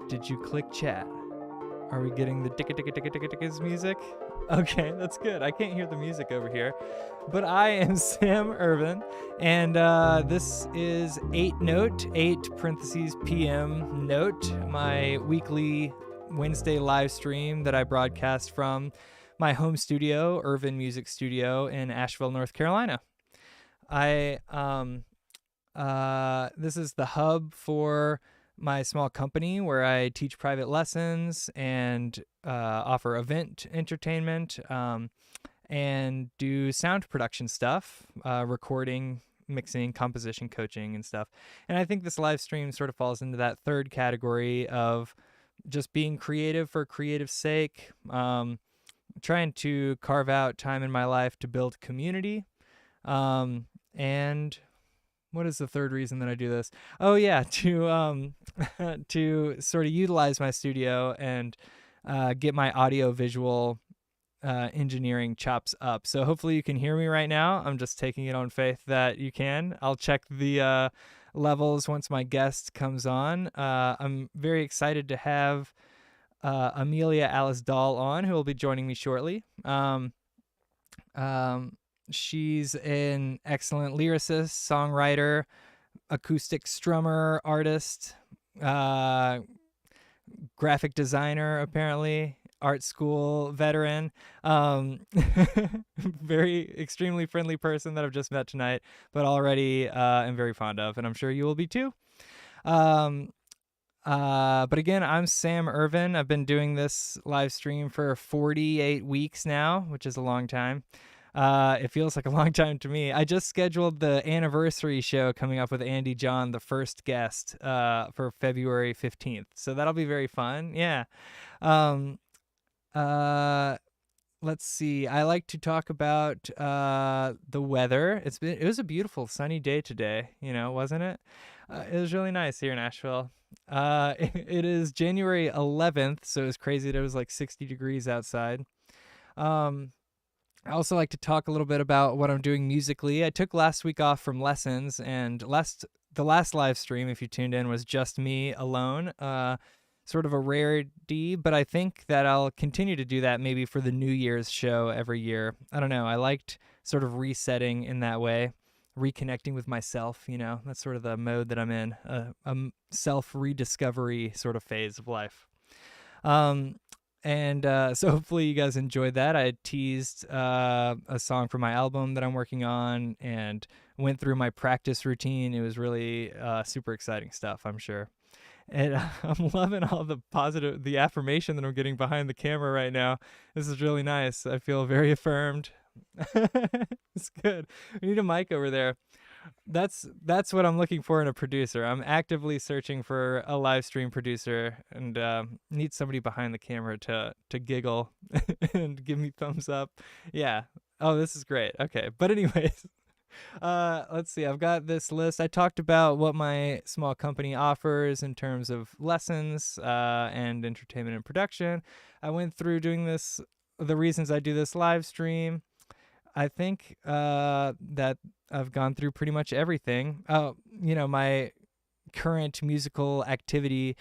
Did you click chat? Are we getting the ticka music? Okay, that's good. I can't hear the music over here. But I am Sam Irvin, and this is 8 Note, 8 parentheses PM Note, my weekly Wednesday live stream that I broadcast from my home studio, Irvin Music Studio in Asheville, North Carolina. This is the hub for my small company where I teach private lessons and offer event entertainment and do sound production stuff, recording, mixing, composition coaching and stuff. And I think this live stream sort of falls into that third category of just being creative for creative's sake, trying to carve out time in my life to build community. And what is the third reason that I do this? Oh yeah, to to sort of utilize my studio and get my audio visual engineering chops up. So hopefully you can hear me right now. I'm just taking it on faith that you can. I'll check the levels once my guest comes on. I'm very excited to have Amelia Doll on, who will be joining me shortly. She's an excellent lyricist, songwriter, acoustic strummer, artist, graphic designer, apparently, art school veteran, very extremely friendly person that I've just met tonight, but already am very fond of, and I'm sure you will be too. But again, I'm Sam Irvin. I've been doing this live stream for 48 weeks now, which is a long time. It feels like a long time to me. I just scheduled the anniversary show coming up with Andy John, the first guest, for February 15th. So that'll be very fun. Yeah. Let's see. I like to talk about the weather. It was a beautiful sunny day today, wasn't it? It was really nice here in Asheville. It is January 11th, so it was crazy that it was like 60 degrees outside. I also like to talk a little bit about what I'm doing musically. I took last week off from lessons, and the last live stream, if you tuned in, was just me alone. Sort of a rarity, but I think that I'll continue to do that maybe for the New Year's show every year. I don't know. I liked sort of resetting in that way, reconnecting with myself, That's sort of the mode that I'm in, a self-rediscovery sort of phase of life. And so hopefully you guys enjoyed that. I teased a song for my album that I'm working on and went through my practice routine. It was really super exciting stuff, I'm sure. And I'm loving all the affirmation that I'm getting behind the camera right now. This is really nice. I feel very affirmed. It's good. We need a mic over there. That's what I'm looking for in a producer. I'm actively searching for a live stream producer and need somebody behind the camera to giggle and give me thumbs up. Yeah. Oh, this is great. Okay. But anyways, let's see. I've got this list. I talked about what my small company offers in terms of lessons and entertainment and production. I went through doing this, the reasons I do this live stream. I think that I've gone through pretty much everything. My current musical activity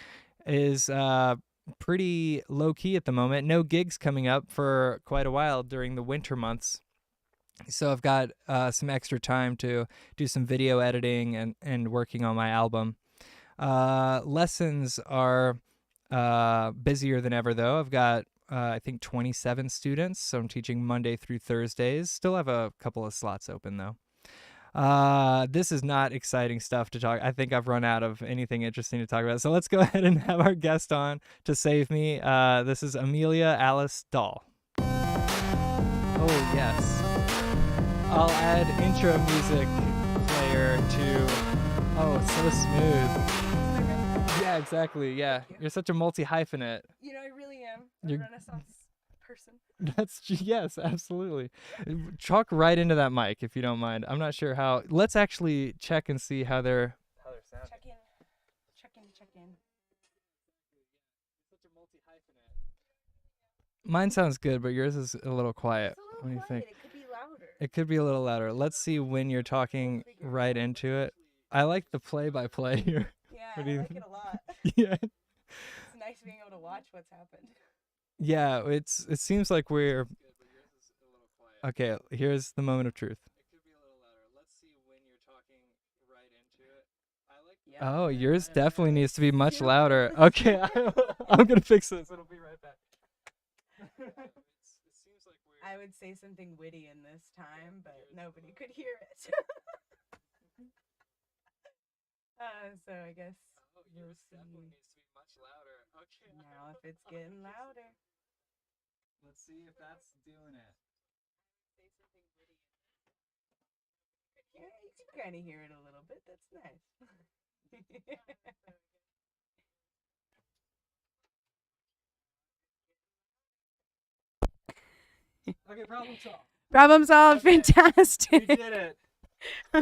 is pretty low-key at the moment. No gigs coming up for quite a while during the winter months. So I've got some extra time to do some video editing and working on my album. Lessons are busier than ever, though. I've got I think 27 students, so I'm teaching Monday through Thursdays. Still have a couple of slots open, though. This is not exciting stuff to talk. I think I've run out of anything interesting to talk about. So let's go ahead and have our guest on to save me. This is Amelia Doll. Oh, yes. I'll add intro music player to... Oh, it's so smooth. Yeah, exactly. Yeah. You're such a multi-hyphenate. I really am a Renaissance person. Yes, absolutely. Chalk right into that mic if you don't mind. I'm not sure how. Let's actually check and see how they're sounding. Check in. Such a multi-hyphenate. Mine sounds good, but yours is a little quiet. What do you think? It could be louder. It could be a little louder. Let's see when you're talking right into it. I like the play-by-play here. Yeah, What do you I like think? it a lot. Yeah. It's watch what's happened. Yeah, it seems like we're okay. Here's the moment of truth. It could be a little louder. Let's see when you're talking right into it. Oh, yours definitely needs to be much louder. Okay, I'm gonna fix this. It'll be right back. It seems like I would say something witty in this time, but nobody could hear it. So I guess. Yours definitely needs to be much louder. Okay. Now if it's getting louder. Let's see if that's doing it. Say something witty. Yeah, you can kind of hear it a little bit. That's nice. Okay, problem solved. Problem solved. Okay. Fantastic. We did it.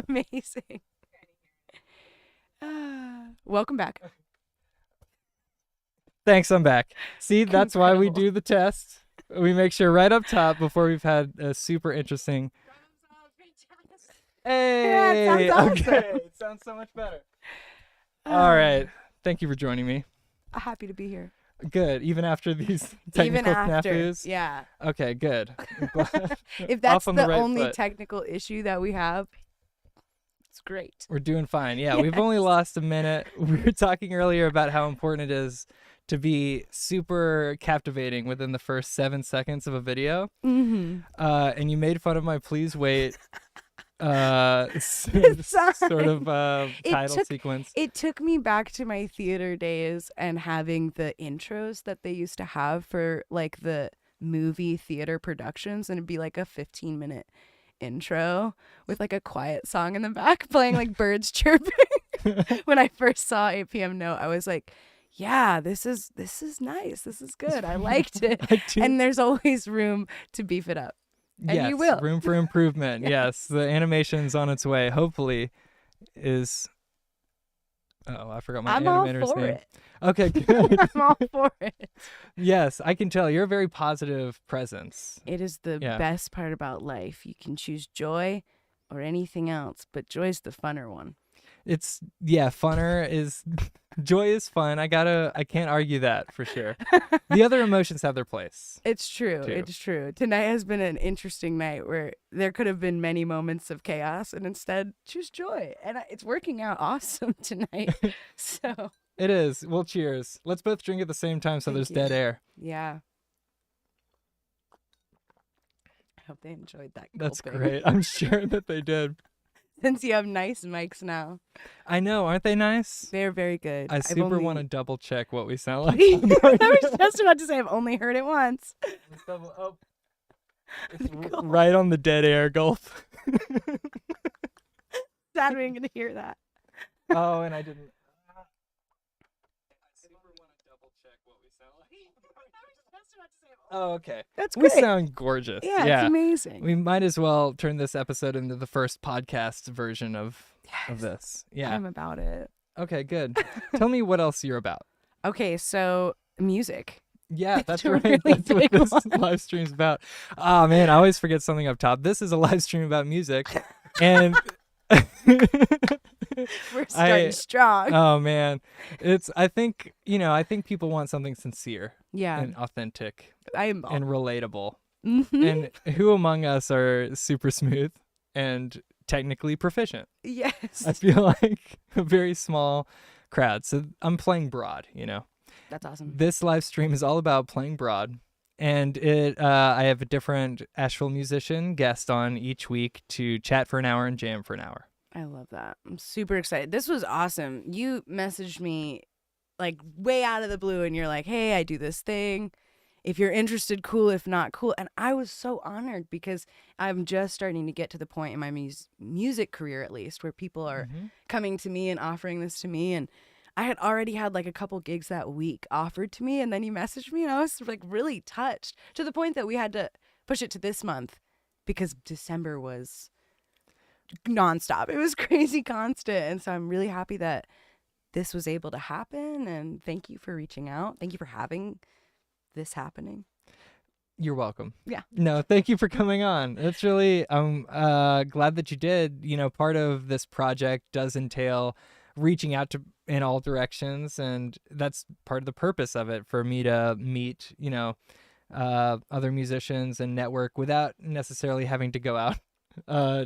Amazing. Welcome back. Thanks, I'm back. See, that's why we do the test. We make sure right up top before we've had a super interesting. Hey, Yeah, it sounds okay, awesome. it sounds so much better. All right, thank you for joining me. Happy to be here. Good, even after these Even technical after, snafus. yeah. Okay, good. I'm glad. If that's Off on the right only foot. technical issue that we have, it's great. We're doing fine. Yeah, we've only lost a minute. We were talking earlier about how important it is to be super captivating within the first 7 seconds of a video. Mm-hmm. And you made fun of my please wait Sorry. sort of title took- sequence. It took me back to my theater days and having the intros that they used to have for like the movie theater productions, and it'd be like a 15-minute intro with like a quiet song in the back playing like birds chirping. When I first saw 8 p.m. Note, I was like, yeah, this is nice. This is good. I liked it. I do. And there's always room to beef it up. And yes, you will. room for improvement. Yes, the animation's on its way. Hopefully, is. Oh, I forgot my I'm all animator's for name. it. Okay, good. I'm all for it. Yes, I can tell you're a very positive presence. It is the Yeah. best part about life. You can choose joy or anything else, but joy's the funner one. It's funner is joy is fun. I can't argue that for sure. The other emotions have their place. It's true. Too. It's true. Tonight has been an interesting night where there could have been many moments of chaos, and instead choose joy. And it's working out awesome tonight. So It is. Well, cheers. Let's both drink at the same time so Thank there's you. dead air. yeah. I hope they enjoyed that. That's gulping. great. I'm sure that they did. Since you have nice mics now, I know, aren't they nice? they're very good. I super want to double check what we sound like. I was just about to say I've only heard it once. Oh. It's right on the dead air gulp. Sad we ain't gonna hear that. Oh, and I didn't. I super want to double check what we sound like. Oh, okay. That's We great. sound gorgeous. Yeah, it's amazing. We might as well turn this episode into the first podcast version of Yes. this. Yeah. I'm about it. Okay, good. Tell me what else you're about. Okay, so music. Yeah, It's that's a right. really That's what big this one. live stream's about. Oh man, I always forget something up top. This is a live stream about music, and We're starting strong. oh man, I think people want something sincere Yeah, and authentic I am. and relatable. Mhm. And who among us are super smooth and technically proficient? Yes, I feel like a very small crowd. So I'm playing broad, that's awesome. This live stream is all about playing broad. And I have a different Asheville musician guest on each week to chat for an hour and jam for an hour. I love that. I'm super excited. This was awesome. You messaged me like way out of the blue, and you're like, "Hey, I do this thing. If you're interested, cool. If not, cool." And I was so honored because I'm just starting to get to the point in my music career, at least, where people are coming to me and offering this to me. And I had already had like a couple gigs that week offered to me, and then you messaged me, and I was like really touched to the point that we had to push it to this month because December was nonstop. It was crazy constant. And so I'm really happy that this was able to happen. And thank you for reaching out. Thank you for having this happening. You're welcome. Yeah. No, thank you for coming on. It's really, I'm glad that you did. Part of this project does entail reaching out to in all directions, and that's part of the purpose of it, for me to meet, other musicians and network without necessarily having to go out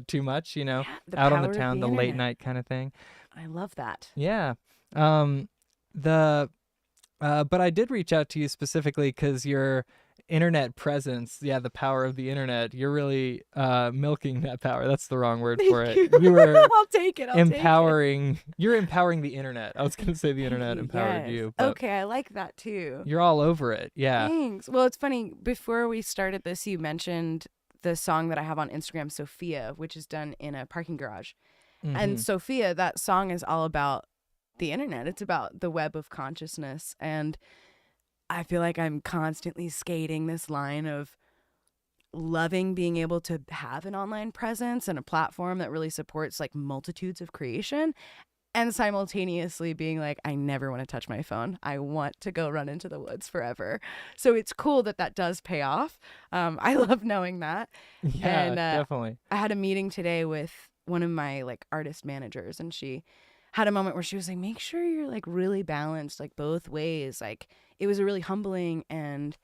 too much, Yeah, the out on the power of town, the the late internet. night kind of thing. I love that. Yeah. Um, the but I did reach out to you specifically because your internet presence, yeah, the power of the internet, you're really milking that power. That's the wrong word for Thank it. you. You were I'll take it. I'll take it. you're empowering the internet. I was going to say the Thank internet you. empowered Yes. you, but Okay, I like that too. you're all over it. Yeah. Thanks. Well, it's funny. Before we started this, you mentioned the song that I have on Instagram, Sophia, which is done in a parking garage. And Mm-hmm. Sophia, that song is all about the internet. It's about the web of consciousness. And I feel like I'm constantly skating this line of loving being able to have an online presence and a platform that really supports like multitudes of creation, and simultaneously being like, I never want to touch my phone. I want to go run into the woods forever. So it's cool that that does pay off. I love knowing that. Yeah, And definitely. I had a meeting today with one of my like artist managers, and she had a moment where she was like, make sure you're like really balanced, like both ways. Like it was a really humbling and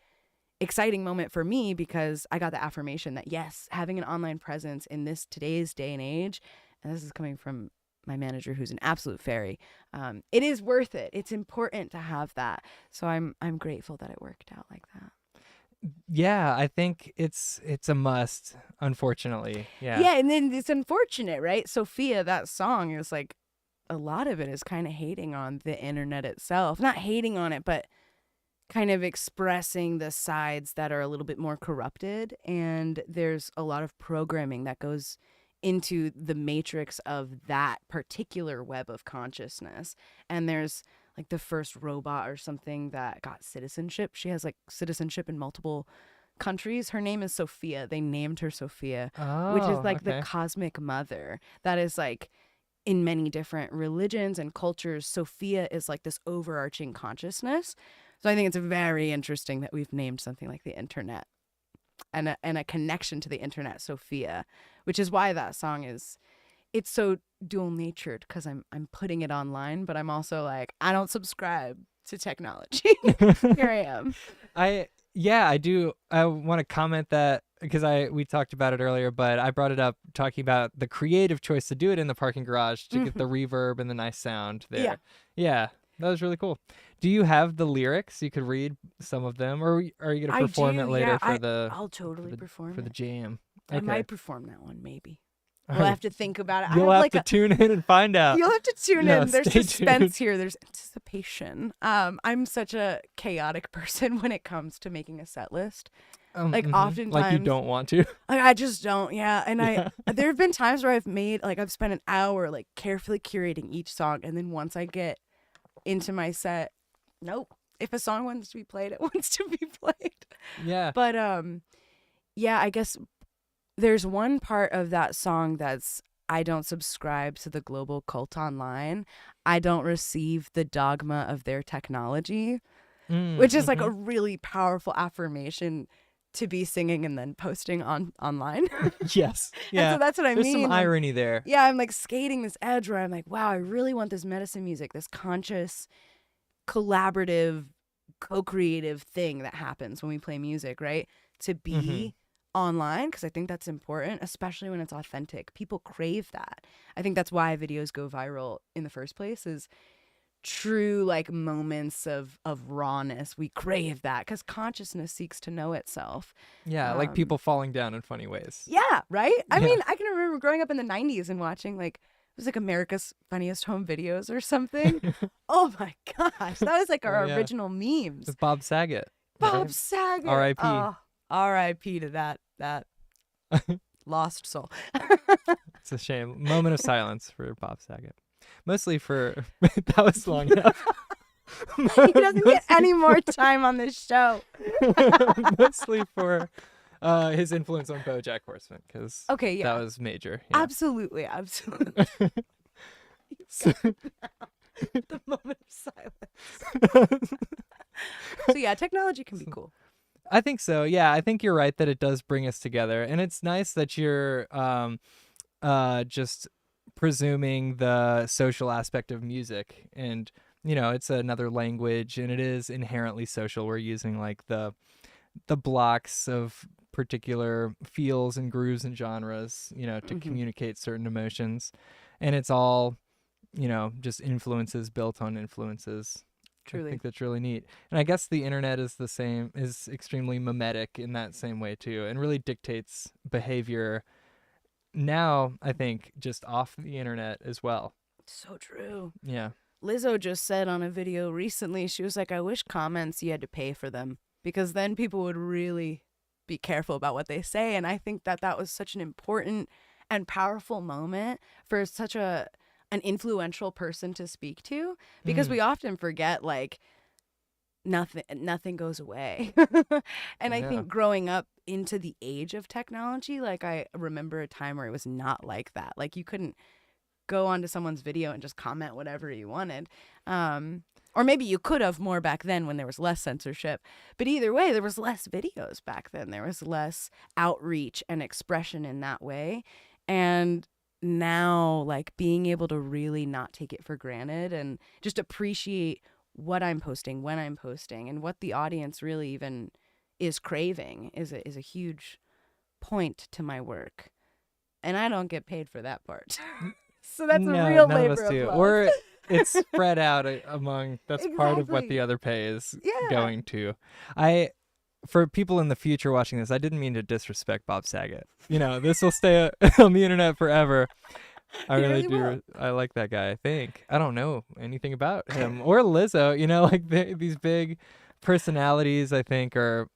exciting moment for me, because I got the affirmation that yes, having an online presence in this today's day and age, and this is coming from my manager who's an absolute fairy, it is worth it. It's important to have that. So I'm grateful that it worked out like that. Yeah, I think it's a must, unfortunately. Yeah. Yeah, and then it's unfortunate, right? Sophia, that song is like, a lot of it is kind of hating on the internet itself. Not hating on it, but kind of expressing the sides that are a little bit more corrupted. And there's a lot of programming that goes into the matrix of that particular web of consciousness. And there's like the first robot or something that got citizenship. She has like citizenship in multiple countries. Her name is Sophia. They named her Sophia, which is Oh, like the okay. cosmic mother. That is like in many different religions and cultures, Sophia is like this overarching consciousness. So I think it's very interesting that we've named something like the internet and a connection to the internet, Sophia, which is why that song is, it's so dual natured, because I'm putting it online, but I'm also like, I don't subscribe to technology. Here I am. I do. I want to comment that because we talked about it earlier, but I brought it up talking about the creative choice to do it in the parking garage to get the reverb and the nice sound there. Yeah. Yeah, that was really cool. Do you have the lyrics? You could read some of them, or are you gonna I perform do, it later yeah. for the I'll totally perform for the it. jam? I Okay. might perform that one, maybe. All We'll right. have to think about it. You'll I have have to like tune in and find out. You'll have to tune Yeah, in. There's stay suspense here. There's anticipation. I'm such a chaotic person when it comes to making a set list. Like oftentimes, like you don't want to. like I just don't. Yeah, and Yeah. there have been times where I've spent an hour like carefully curating each song, and then once I get into my set, nope. If a song wants to be played, it wants to be played. Yeah. But yeah, I guess there's one part of that song that's, I don't subscribe to the global cult online. I don't receive the dogma of their technology, which is like a really powerful affirmation to be singing and then posting online. Yes. Yeah. And so that's what I There's mean. some irony there. Yeah, I'm like skating this edge where I'm like, wow, I really want this medicine music, this conscious, collaborative, co-creative thing that happens when we play music, right? To be online, because I think that's important, especially when it's authentic. People crave that. I think that's why videos go viral in the first place, is true like moments of rawness. We crave that because consciousness seeks to know itself. Yeah, like people falling down in funny ways. Yeah, right? I Yeah. mean, I can remember growing up in the 90s and watching like, it was like America's Funniest Home Videos or something. Oh my gosh, that was like our Oh, yeah. original memes. With Bob Saget. Bob right? Saget. R.I.P.. Oh, R.I.P. to that lost soul. It's a shame. Moment of silence for Bob Saget. Mostly for that was long enough. He doesn't get any more time on this show. Mostly for his influence on BoJack Horseman, because Okay, yeah. that was major. Yeah. Absolutely. The moment of silence. So yeah, technology can be cool. I think so. Yeah, I think you're right that it does bring us together, and it's nice that you're just presuming the social aspect of music, and it's another language and it is inherently social. We're using like the blocks of particular feels and grooves and genres, to communicate certain emotions, and it's all just influences built on influences. Truly. I think that's really neat. And I guess the internet is extremely mimetic in that same way too, and really dictates behavior now, I think, just off the internet as well. So true. Yeah. Lizzo just said on a video recently, she was like, I wish comments you had to pay for them, because then people would really be careful about what they say. And I think that was such an important and powerful moment for such an influential person to speak to, because we often forget, like, nothing goes away. And I think growing up into the age of technology, like, I remember a time where it was not like that. Like, you couldn't go onto someone's video and just comment whatever you wanted. Or maybe you could have more back then when there was less censorship. But either way, there was less videos back then. There was less outreach and expression in that way. And now, like, being able to really not take it for granted and just appreciate what I'm posting, when I'm posting, and what the audience really even is craving is a huge point to my work. And I don't get paid for that part. So that's a real labor of love. Or it's spread out among, that's part of what the other pay is going to. For people in the future watching this, I didn't mean to disrespect Bob Saget. This will stay on the internet forever. I really do. I like that guy, I think. I don't know anything about him or Lizzo. Like these big personalities, I think, are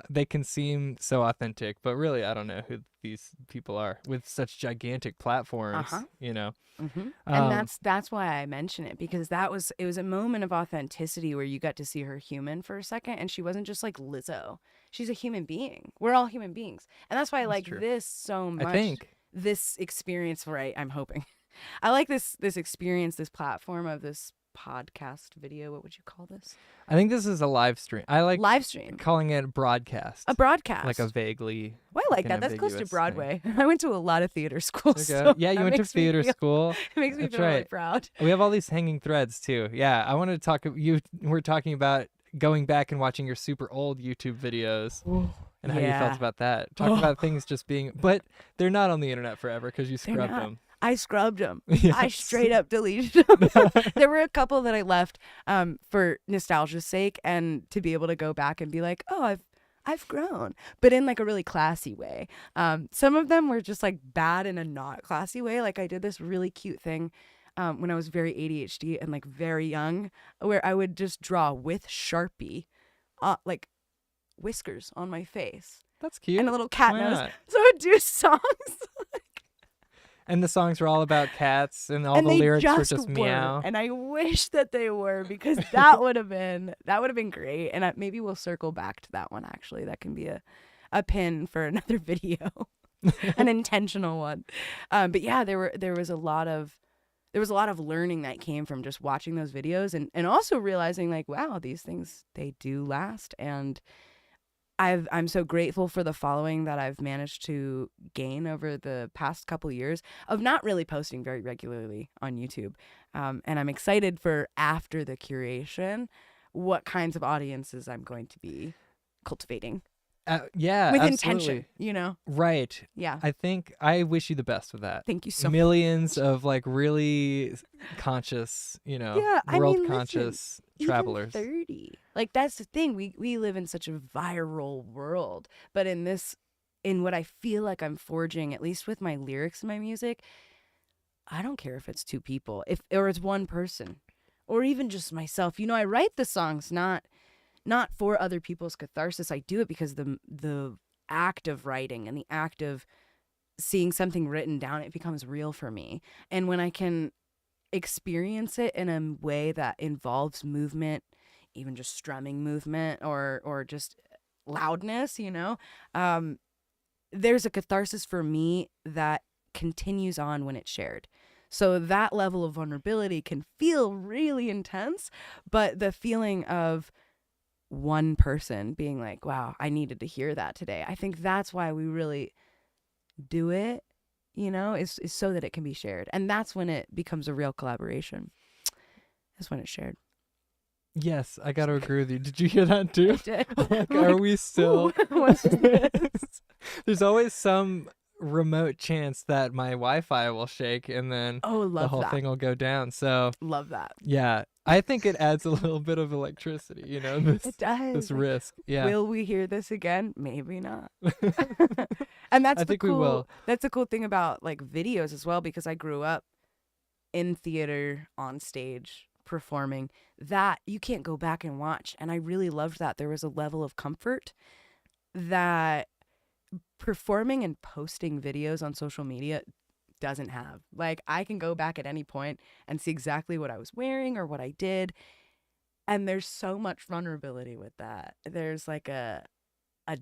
they can seem so authentic, but really I don't know who these people are with such gigantic platforms. And that's why I mention it, because it was a moment of authenticity where you got to see her human for a second, and she wasn't just like Lizzo. She's a human being. We're all human beings, and that's why I like this so much. I think this experience, right? I'm hoping I like this experience, this platform of this podcast video. What would you call this? I think this is a live stream. I like live stream, calling it a broadcast. A broadcast, like a vaguely. Well, I like that. That's close to Broadway. I went to a lot of theater schools. So yeah, you went to theater school. It makes me feel really proud. We have all these hanging threads too. Yeah, I wanted to talk. You were talking about going back and watching your super old YouTube videos. And how you felt about that. Talk about things just being, but they're not on the internet forever because you scrubbed them. I scrubbed them. Yes. I straight up deleted them. There were a couple that I left for nostalgia's sake, and to be able to go back and be like, oh, I've grown, but in like a really classy way. Some of them were just like bad in a not classy way. Like I did this really cute thing when I was very ADHD and like very young, where I would just draw with Sharpie, like whiskers on my face. That's cute. And a little cat nose. So I would do songs. And the songs were all about cats, and all the lyrics were just meow. And I wish that they were, because that would have been great. And maybe we'll circle back to that one. Actually, that can be a pin for another video, an intentional one. But yeah, there was a lot of learning that came from just watching those videos, and also realizing like, wow, these things, they do last. And I'm so grateful for the following that I've managed to gain over the past couple years of not really posting very regularly on YouTube. And I'm excited for, after the curation, what kinds of audiences I'm going to be cultivating. Yeah, with absolutely. intention, Right. Yeah. I think I wish you the best with that. Thank you so Millions of like really conscious, world conscious travelers. Even 30. Like that's the thing. We live in such a viral world, but in what I feel like I'm forging, at least with my lyrics and my music, I don't care if it's two people, or it's one person, or even just myself. I write the songs not for other people's catharsis. I do it because the act of writing and the act of seeing something written down, it becomes real for me. And when I can experience it in a way that involves movement, even just strumming movement or just loudness, there's a catharsis for me that continues on when it's shared. So that level of vulnerability can feel really intense, but the feeling of one person being like, wow, I needed to hear that today. I think that's why we really do it, is so that it can be shared. And that's when it becomes a real collaboration. That's when it's shared. Yes, I got to agree with you. Did you hear that too? I did. Like, are we still? What's this? There's always some remote chance that my Wi-Fi will shake and then Oh, love the whole that. thing will go down. So Love that. yeah, I think it adds a little bit of electricity, this It does. this risk. Yeah. Will we hear this again? Maybe not. And that's I think we will. That's a cool thing about like videos as well, because I grew up in theater, on stage, performing, that you can't go back and watch. And I really loved that. There was a level of comfort that performing and posting videos on social media doesn't have. Like, I can go back at any point and see exactly what I was wearing or what I did. And there's so much vulnerability with that. There's like a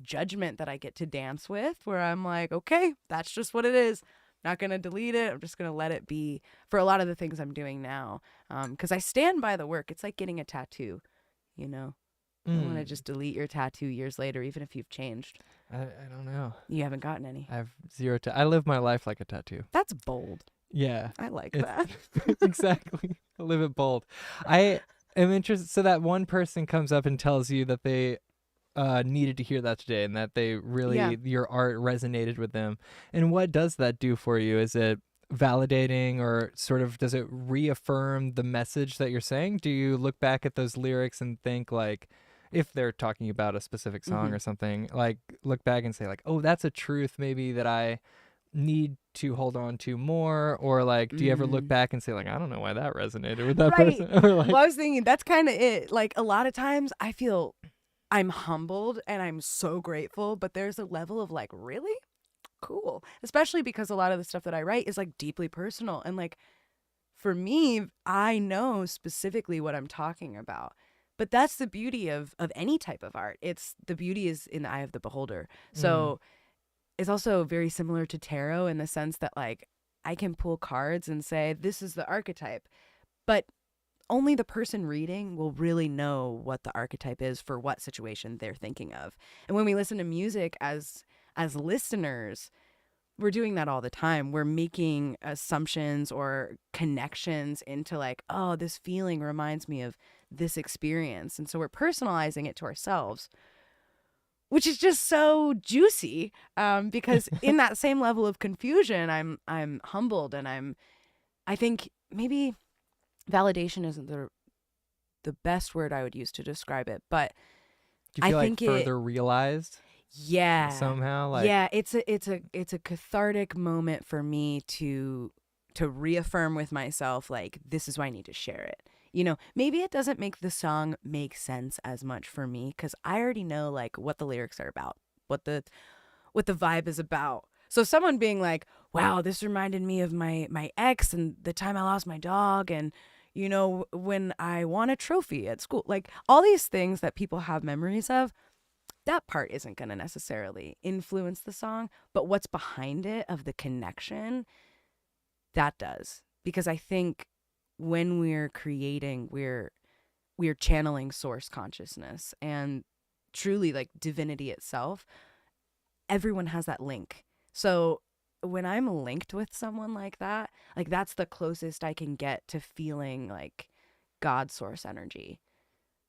judgment that I get to dance with where I'm like, okay, that's just what it is. Not going to delete it. I'm just going to let it be for a lot of the things I'm doing now. Because I stand by the work. It's like getting a tattoo, You don't want to just delete your tattoo years later, even if you've changed. I don't know. You haven't gotten any. I have zero. I live my life like a tattoo. That's bold. Yeah. I like that. Exactly. I live it bold. I am interested. So that one person comes up and tells you that they needed to hear that today and that they really, your art resonated with them. And what does that do for you? Is it validating, or sort of does it reaffirm the message that you're saying? Do you look back at those lyrics and think, like, if they're talking about a specific song or something, like look back and say like, oh, that's a truth maybe that I need to hold on to more? Or like, do you ever look back and say like, I don't know why that resonated with that person? Or like, well, I was thinking that's kind of it. Like, a lot of times I feel I'm humbled and I'm so grateful, but there's a level of like, really? Cool. Especially because a lot of the stuff that I write is like deeply personal. And like, for me, I know specifically what I'm talking about. But that's the beauty of any type of art. The beauty is in the eye of the beholder. So it's also very similar to tarot in the sense that like I can pull cards and say, this is the archetype, but only the person reading will really know what the archetype is for what situation they're thinking of. And when we listen to music as listeners, we're doing that all the time. We're making assumptions or connections into like, oh, this feeling reminds me of this experience. And so we're personalizing it to ourselves, which is just so juicy, because in that same level of confusion, I'm humbled, and I think maybe validation isn't the best word I would use to describe it, but do you feel like further realized? Yeah. Somehow, like, yeah, it's a cathartic moment for me to reaffirm with myself, like, this is why I need to share it. Maybe it doesn't make the song make sense as much for me because I already know like what the lyrics are about, what the vibe is about. So someone being like, wow, this reminded me of my ex and the time I lost my dog, and when I won a trophy at school, like all these things that people have memories of, that part isn't going to necessarily influence the song, but what's behind it of the connection, that does. Because I think when we're creating, we're channeling source consciousness and truly like divinity itself. Everyone has that link. So when I'm linked with someone like that, like that's the closest I can get to feeling like God source energy.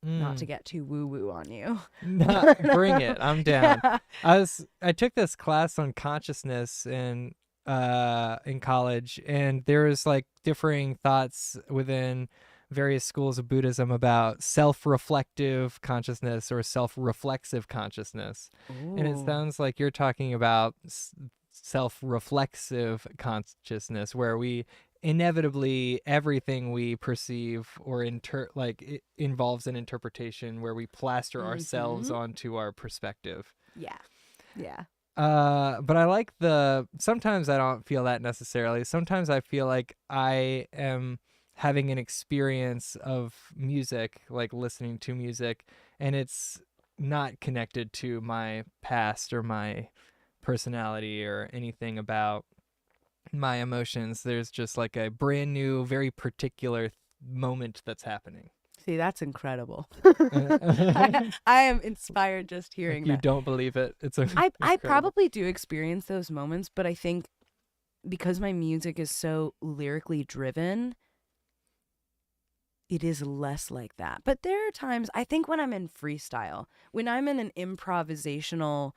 Not to get too woo-woo on you. Bring it. I'm down. Yeah. I took this class on consciousness in college, and there was like differing thoughts within various schools of Buddhism about self-reflective consciousness or self-reflexive consciousness. Ooh. And it sounds like you're talking about self-reflexive consciousness, where we inevitably everything we perceive or it involves an interpretation where we plaster ourselves onto our perspective. Yeah. But I like sometimes I don't feel that necessarily. Sometimes I feel like I am having an experience of music, like listening to music, and it's not connected to my past or my personality or anything about my emotions. There's just like a brand new, very particular moment that's happening. See, that's incredible. I am inspired just hearing that. You don't believe it. It's I probably do experience those moments, but I think because my music is so lyrically driven, it is less like that. But there are times, I think when I'm in freestyle, when I'm in an improvisational,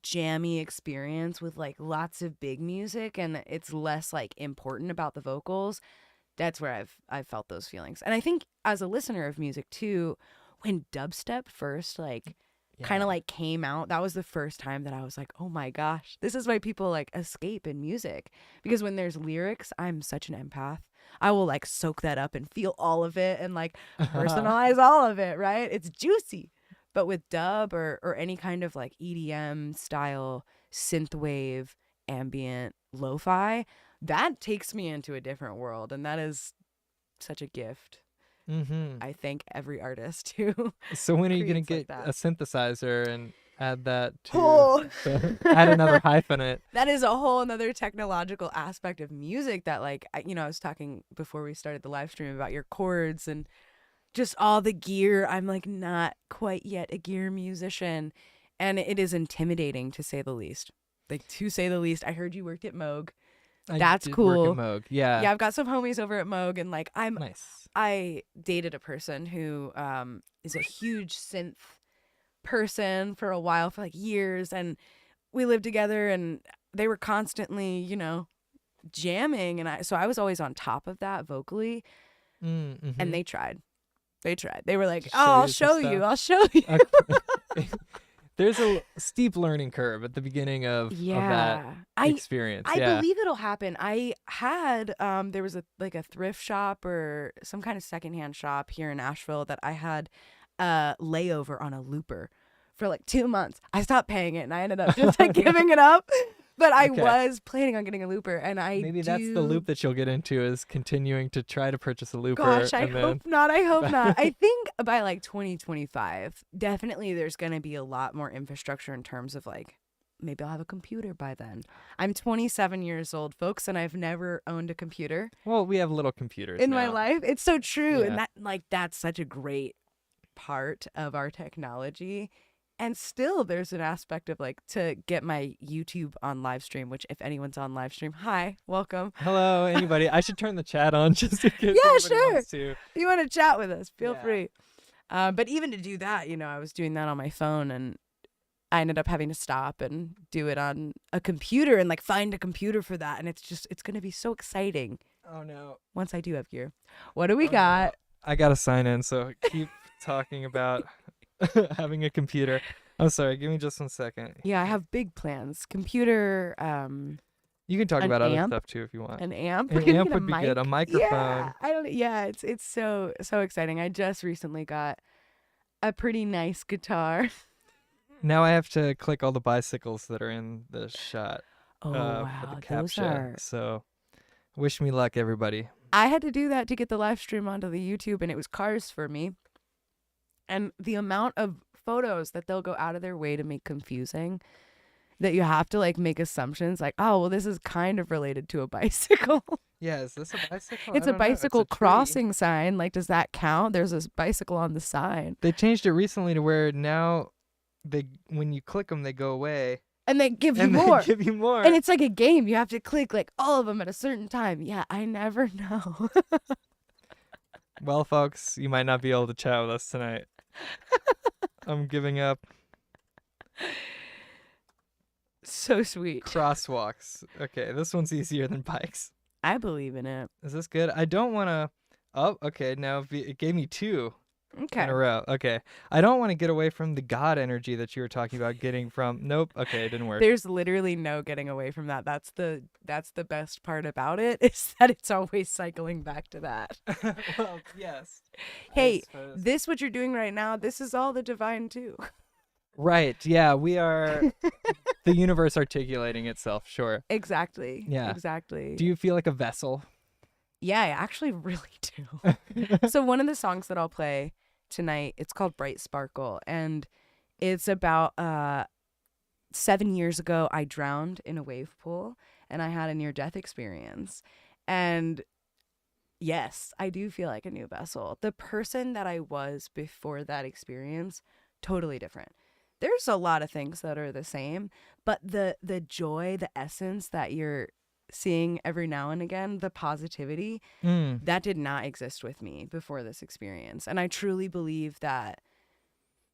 jammy experience with like lots of big music and it's less like important about the vocals, that's where I've felt those feelings. And I think as a listener of music too, when dubstep first like kind of like came out, that was the first time that I was like, oh my gosh, this is why people like escape in music. Because when there's lyrics, I'm such an empath. I will like soak that up and feel all of it and like personalize all of it, right? It's juicy. But with dub or any kind of like EDM style, synthwave, ambient, lo-fi, that takes me into a different world. And that is such a gift. Mm-hmm. I thank every artist who So when are you going to creates get like a synthesizer and add that to, Oh. add another hyphen in it? That is a whole another technological aspect of music that like, I was talking before we started the live stream about your chords and just all the gear. I'm like not quite yet a gear musician, and it is intimidating to say the least. Like, to say the least. I heard you worked at Moog. That's cool. Work at Moog. Yeah. Yeah, I've got some homies over at Moog, and like Nice. I dated a person who is a huge synth person for a while, for like years, and we lived together, and they were constantly, jamming, and I was always on top of that vocally, Mm-hmm. and they tried. They were like, Just I'll show show you you. some I'll show you. Okay. There's a steep learning curve at the beginning of that experience. I believe it'll happen. I had there was a thrift shop or some kind of secondhand shop here in Asheville that I had a layover on a looper for like 2 months. I stopped paying it and I ended up just like giving it up. But I was planning on getting a looper, and maybe that's the loop that you'll get into, is continuing to try to purchase a looper. Gosh, I hope not. I think by like 2025, definitely there's going to be a lot more infrastructure in terms of like, maybe I'll have a computer by then. I'm 27 years old, folks, and I've never owned a computer. Well, we have little computers in now. my life. It's so true. Yeah. And that's such a great part of our technology. And still there's an aspect of like, to get my YouTube on live stream, which if anyone's on live stream, hi, welcome. Hello, anybody. I should turn the chat on just in case sure. wants to. If you want to chat with us, feel free. But even to do that, I was doing that on my phone, and I ended up having to stop and do it on a computer and like find a computer for that. And it's going to be so exciting. Oh no. Once I do have gear. What do we got? No. I got to sign in, so keep talking about having a computer. I'm sorry, give me just 1 second. Yeah, I have big plans. Computer, you can talk about amp? other stuff too if you want. An amp. An amp would be good. A microphone. Yeah, it's so exciting. I just recently got a pretty nice guitar. Now I have to click all the bicycles that are in the shot. Oh for wow, the caption. those are. So, wish me luck, everybody. I had to do that to get the live stream onto the YouTube, and it was cars for me. And the amount of photos that they'll go out of their way to make confusing, that you have to like make assumptions like, oh, well, this is kind of related to a bicycle. Yeah, is this a bicycle? It's a bicycle crossing sign. Like, does that count? There's a bicycle on the sign. They changed it recently to where now when you click them, they go away. And they give you more. They give you more. And it's like a game. You have to click like all of them at a certain time. Yeah, I never know. Well, folks, you might not be able to chat with us tonight. I'm giving up. So sweet. Crosswalks. Okay, this one's easier than bikes. I believe in it. Is this good? I don't want to... Oh, okay, now it gave me 2 in a row. Okay. I don't want to get away from the God energy that you were talking about getting from... Nope. Okay, it didn't work. There's literally no getting away from that. That's the best part about it, is that it's always cycling back to that. Well, yes. Hey, this what you're doing right now, this is all the divine too. Right. Yeah, we are the universe articulating itself. Sure. Exactly. Yeah. Exactly. Do you feel like a vessel? Yeah, I actually really do. So one of the songs that I'll play tonight, it's called Bright Sparkle, and it's about 7 years ago I drowned in a wave pool and I had a near-death experience. And yes, I do feel like a new vessel. The person that I was before that experience, totally different. There's a lot of things that are the same, but the joy, the essence that you're seeing every now and again, the positivity, that did not exist with me before this experience. And I truly believe that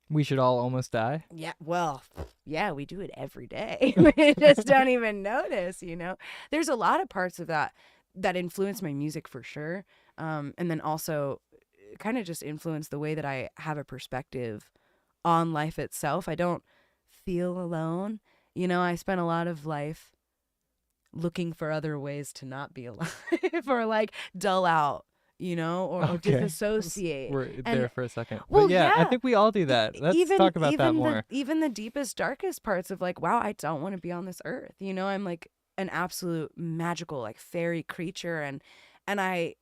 we should all almost die. yeah, well, yeah, we do it every day. We just don't even notice, you know? There's a lot of parts of that influence my music for sure. And then also kind of just influence the way that I have a perspective on life itself. I don't feel alone. You know, I spent a lot of life looking for other ways to not be alive or like dull out, you know, or disassociate. We're there for a second. Well, but yeah, I think we all do that. Let's talk about that more. Even the deepest, darkest parts of like, wow, I don't want to be on this earth. You know, I'm like an absolute magical, like fairy creature. And I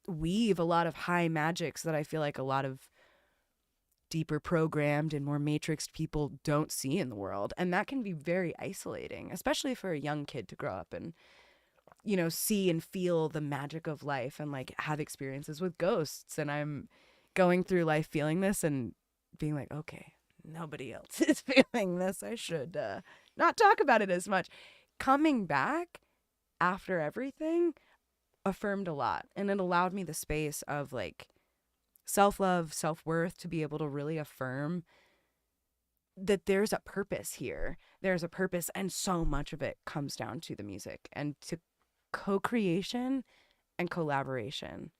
weave a lot of high magics that I feel like a lot of deeper programmed and more matrixed people don't see in the world. And that can be very isolating, especially for a young kid to grow up and, you know, see and feel the magic of life and like have experiences with ghosts. And I'm going through life feeling this and being like, okay, nobody else is feeling this. I should not talk about it as much. Coming back after everything affirmed a lot, and it allowed me the space of like self-love, self-worth to be able to really affirm that there's a purpose here. There's a purpose, and so much of it comes down to the music and to co-creation and collaboration,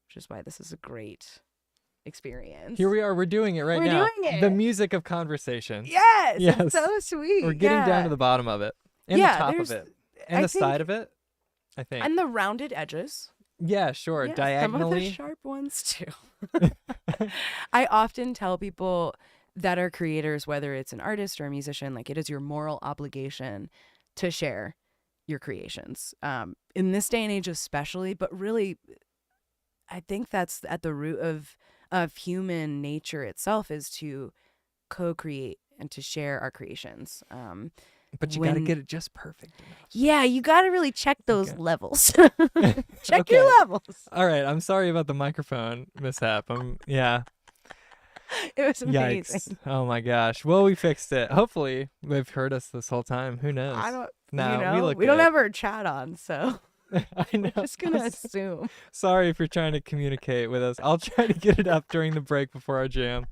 which is why this is a great experience. Here we are. We're doing it right now. We're doing it. The music of conversation. Yes. Yes. It's so sweet. We're getting down to the bottom of it. And the top of it. And the side of it, I think. And the rounded edges. Yeah, sure. Yeah, diagonally. some of the sharp ones too. I often tell people that are creators, whether it's an artist or a musician, like it is your moral obligation to share your creations. In this day and age especially, but really I think that's at the root of human nature itself, is to co-create and to share our creations. But you got to get it just perfect enough. Yeah, you got to really check those levels. Check Okay. your levels. All right, I'm sorry about the microphone mishap. Yeah. It was amazing. Yikes. Oh my gosh. Well, we fixed it. Hopefully, they've heard us this whole time. Who knows? I don't. No, you know, we don't have our chat on, so I know. I'm just gonna assume. Sorry if you're trying to communicate with us. I'll try to get it up during the break before our jam.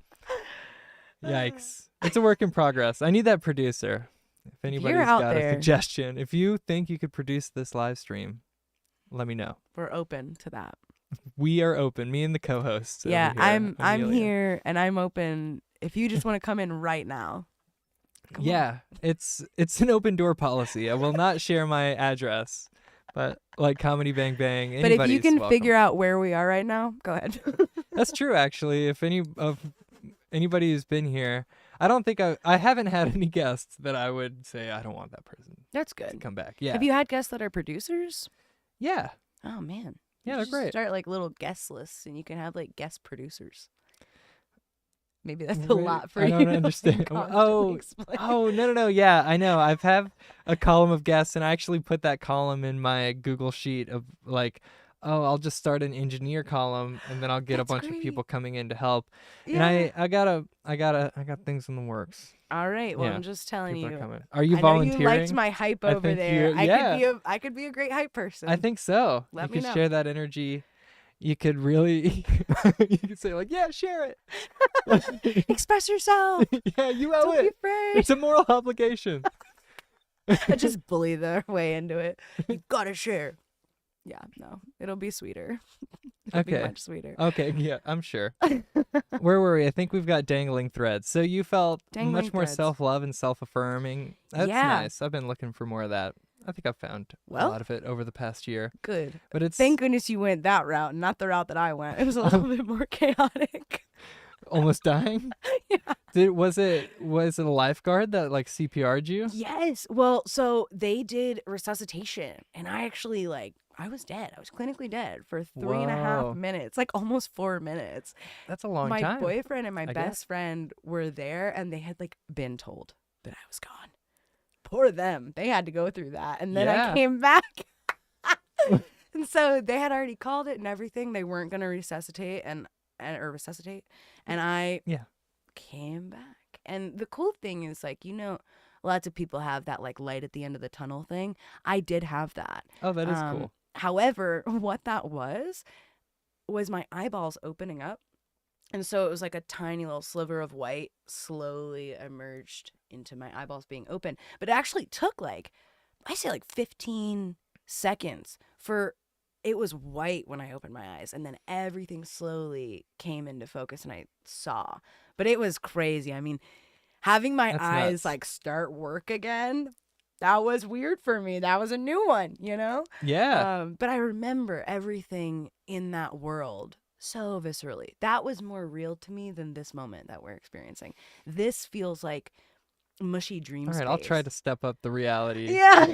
Yikes. It's a work in progress. I need that producer. If anybody's got a suggestion, if you think you could produce this live stream, let me know. We're open to that. We are open. Me and the co-hosts. Yeah, over here, I'm here and I'm open. If you just want to come in right now. Yeah, it's an open door policy. I will not share my address, but like Comedy Bang Bang. But if you can welcome. figure out where we are right now, go ahead. That's true, actually. If anybody who's been here, I don't think I haven't had any guests that I would say I don't want that person. That's good. To come back. Yeah. Have you had guests that are producers? Yeah. Oh man. Yeah, they're great. Start like little guest lists, and you can have like guest producers. Maybe that's a lot for you. I don't understand. No. Yeah, I know. I've had a column of guests, and I actually put that column in my Google sheet of like, oh, I'll just start an engineer column, and then I'll get a bunch of people coming in to help. Yeah. And I got things in the works. All right. Well, I'm just telling people you. Are coming. Are you volunteering? You liked my hype over there. I could be a great hype person. I think so. Let me know. You could share that energy. You could really, you could say like, yeah, share it. Express yourself. Yeah, you owe Don't it. Be afraid. It's a moral obligation. I just bully their way into it. You gotta share. Yeah, no, it'll be sweeter. It'll be much sweeter. Okay, yeah, I'm sure. Where were we? I think we've got dangling threads. So you felt much more self-love and self-affirming. That's nice. I've been looking for more of that. I think I've found a lot of it over the past year. Good. But it's thank goodness you went that route, not the route that I went. It was a little bit more chaotic. Almost dying? Yeah. Was it a lifeguard that like CPR'd you? Yes. Well, so they did resuscitation, and I actually I was dead. I was clinically dead for 3.5 minutes, like almost 4 minutes. That's a long time. My boyfriend and my best friend were there, and they had been told that I was gone. Poor them. They had to go through that. And then I came back. And so they had already called it and everything. They weren't going to resuscitate and I came back. And the cool thing is, a lots of people have that like light at the end of the tunnel thing. I did have that. Oh, that is cool. However, what that was my eyeballs opening up. And so it was like a tiny little sliver of white slowly emerged into my eyeballs being open. But it actually took like, I say like 15 seconds for it was white when I opened my eyes. And then everything slowly came into focus and I saw. But it was crazy. I mean, having my eyes nuts. like start work again, that was weird for me. That was a new one, you know? Yeah. But I remember everything in that world so viscerally. That was more real to me than this moment that we're experiencing. This feels like mushy dream All right, space. I'll try to step up the reality. Yeah.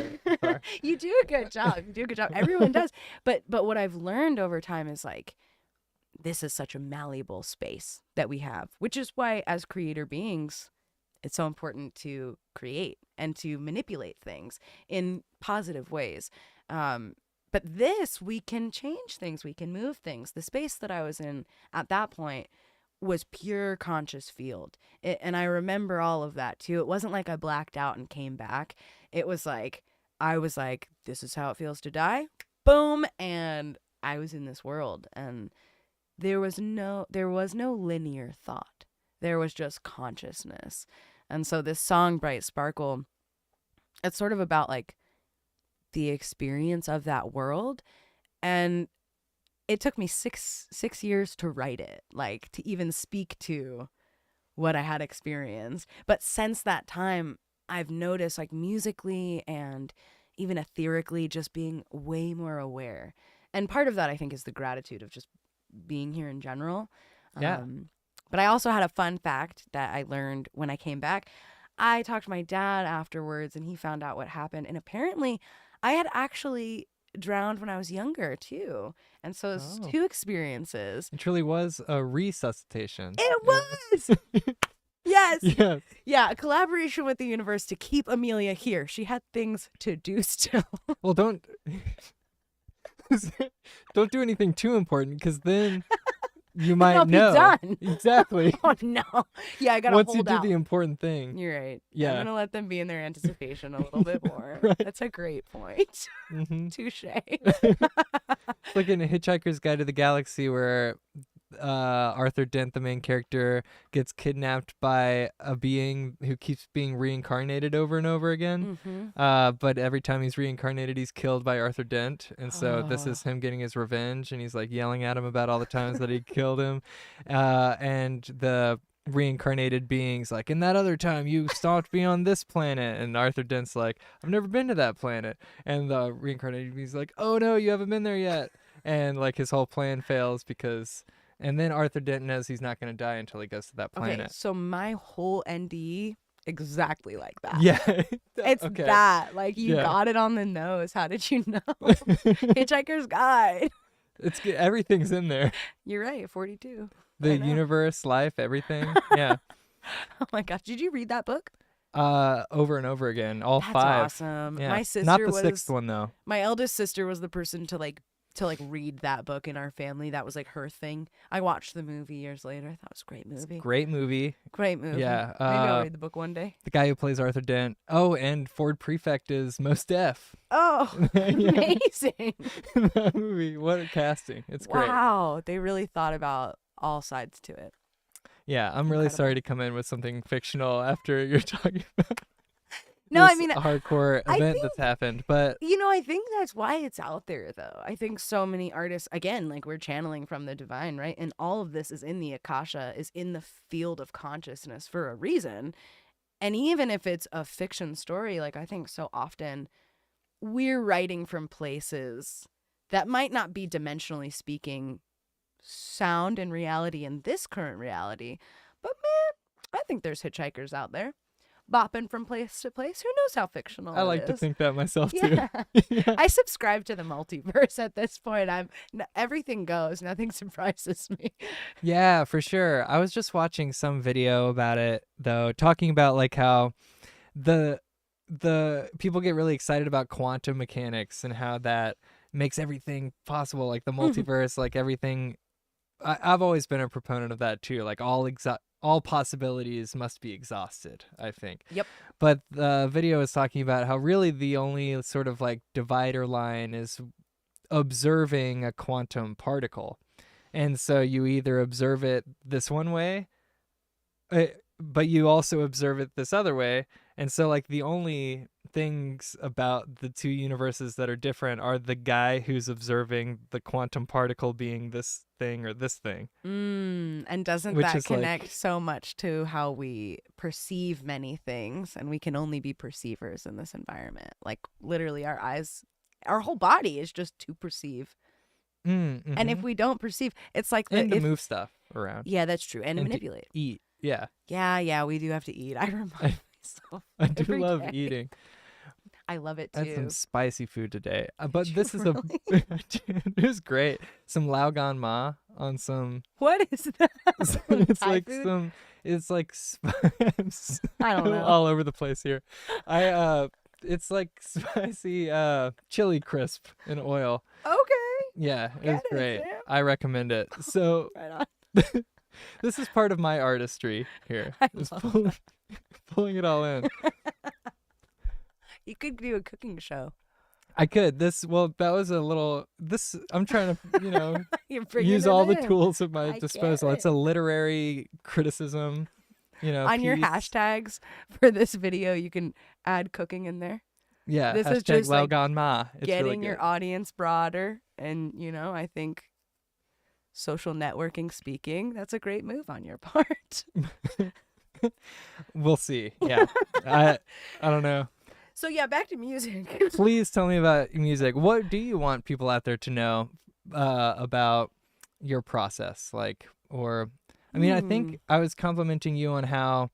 You do a good job. You do a good job. Everyone does. But what I've learned over time is like, this is such a malleable space that we have, which is why as creator beings, it's so important to create and to manipulate things in positive ways. But this, we can change things. We can move things. The space that I was in at that point was pure conscious field. And I remember all of that too. It wasn't like I blacked out and came back. It was like, I was like, this is how it feels to die. Boom. And I was in this world. And there was no linear thought. There was just consciousness. And so this song, Bright Sparkle, it's sort of about like the experience of that world. And it took me six years to write it, like to even speak to what I had experienced. But since that time, I've noticed like musically and even etherically just being way more aware. And part of that, I think, is the gratitude of just being here in general. Yeah. But I also had a fun fact that I learned when I came back. I talked to my dad afterwards and he found out what happened. And apparently I had actually drowned when I was younger too. And so it's two experiences. It truly was a resuscitation. It was! Yes. Yes. Yeah, a collaboration with the universe to keep Amelia here. She had things to do still. Well, don't do anything too important because then you might I'll know. be done. Exactly. Oh no. Yeah, I gotta Once hold you do out. the important thing. You're right. Yeah. I'm gonna let them be in their anticipation a little bit more. Right. That's a great point. Mm-hmm. Touche. It's like in A Hitchhiker's Guide to the Galaxy where Arthur Dent, the main character, gets kidnapped by a being who keeps being reincarnated over and over again. Mm-hmm. But every time he's reincarnated, he's killed by Arthur Dent. And so this is him getting his revenge, and he's like yelling at him about all the times that he killed him. And the reincarnated beings like, and that other time you stopped me on this planet, and Arthur Dent's like, I've never been to that planet, and the reincarnated being's like, oh no, you haven't been there yet, and like his whole plan fails because, and then Arthur Dent knows he's not going to die until he goes to that planet. Okay, so my whole NDE exactly like that. Yeah. It's okay. that. Like you Yeah. got it on the nose. How did you know? Hitchhiker's Guide. It's good. Everything's in there. You're right, 42. The I know. universe, life, everything. Yeah. Oh my gosh, did you read that book? Over and over again, all That's 5. awesome. Yeah. My sister Not the was 6th one though. my eldest sister was the person to read that book in our family. That was like her thing. I watched the movie years later. I thought it was a great movie. Great movie. Great movie. Yeah. Maybe I'll read the book one day. The guy who plays Arthur Dent. Oh, and Ford Prefect is Mos Def. Oh, amazing. In that movie. What a casting. It's great. Wow. They really thought about all sides to it. Yeah, I'm really Incredible. sorry to come in with something fictional after you're talking about No, I this mean, hardcore I event think- that's happened. But I think that's why it's out there, though. I think so many artists, again, like we're channeling from the divine, right? And all of this is in the Akasha, is in the field of consciousness for a reason. And even if it's a fiction story, like I think so often we're writing from places that might not be dimensionally speaking sound in reality in this current reality. But man, I think there's hitchhikers out there bopping from place to place. Who knows how fictional I like it to is. think that myself Yeah. too. Yeah. I subscribe to the multiverse at this point. Everything goes. Nothing surprises me. Yeah, for sure. I was just watching some video about it though, talking about like how the people get really excited about quantum mechanics and how that makes everything possible, like the multiverse, like everything. I've always been a proponent of that too. Like all all possibilities must be exhausted, I think. Yep. But the video is talking about how really the only sort of like divider line is observing a quantum particle. And so you either observe it this one way, but you also observe it this other way. And so like the only things about the two universes that are different are the guy who's observing the quantum particle being this thing or this thing. And doesn't Which that is like- connect so much to how we perceive many things, and we can only be perceivers in this environment? Like literally our eyes, our whole body is just to perceive. Mm-hmm. And if we don't perceive, it's like and to move stuff around. Yeah, that's true. And to And to manipulate. Eat. Yeah. Yeah, we do have to eat. I remind myself. I do every love day. eating. I love it I had some too. spicy food today. But Did this you is really? it was great. Some lao gan ma on some What is that? it's Thai like food? it's like I don't know. all over the place here. It's like spicy chili crisp in oil. Okay. Yeah, it's Get it, great. Sam. I recommend it. So Right on. this is part of my artistry here. I Is love pulling it all in. You could do a cooking show. I could. That was a little I'm trying to, You're bringing use it all the in. tools at my I get disposal. It's it. a literary criticism, On your piece. hashtags for this video, you can add cooking in there. Yeah, This is hashtag just, like, Lao Gan Ma. It's Getting really good. your audience broader, and I think social networking speaking, that's a great move on your part. We'll see. Yeah. I don't know. So yeah, back to music. Please tell me about music. What do you want people out there to know about your process? I think I was complimenting you on how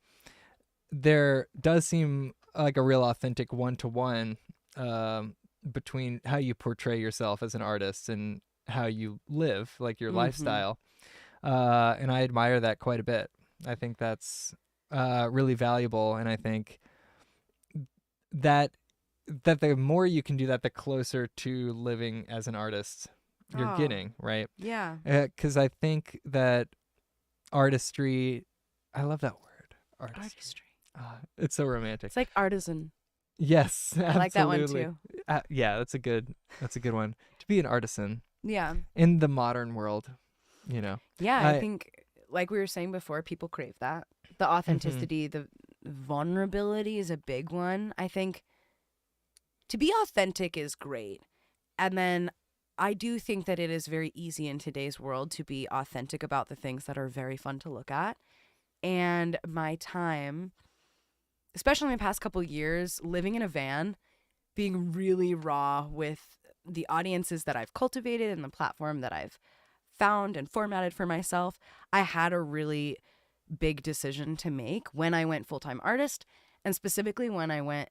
there does seem like a real authentic one-to-one between how you portray yourself as an artist and how you live, like your lifestyle. And I admire that quite a bit. I think that's really valuable, and I think that the more you can do that, the closer to living as an artist you're Oh. getting, right? Yeah. Because I think that artistry, I love that word, artistry. It's so romantic. It's like artisan. Yes, I like that one absolutely. too. Yeah, that's a good one. To be an artisan Yeah. in the modern world, Yeah, I- I think, like we were saying before, people crave that. The authenticity, the vulnerability is a big one. I think to be authentic is great. And then I do think that it is very easy in today's world to be authentic about the things that are very fun to look at. And my time, especially in the past couple years, living in a van, being really raw with the audiences that I've cultivated and the platform that I've found and formatted for myself, I had a really big decision to make when I went full-time artist, and specifically when I went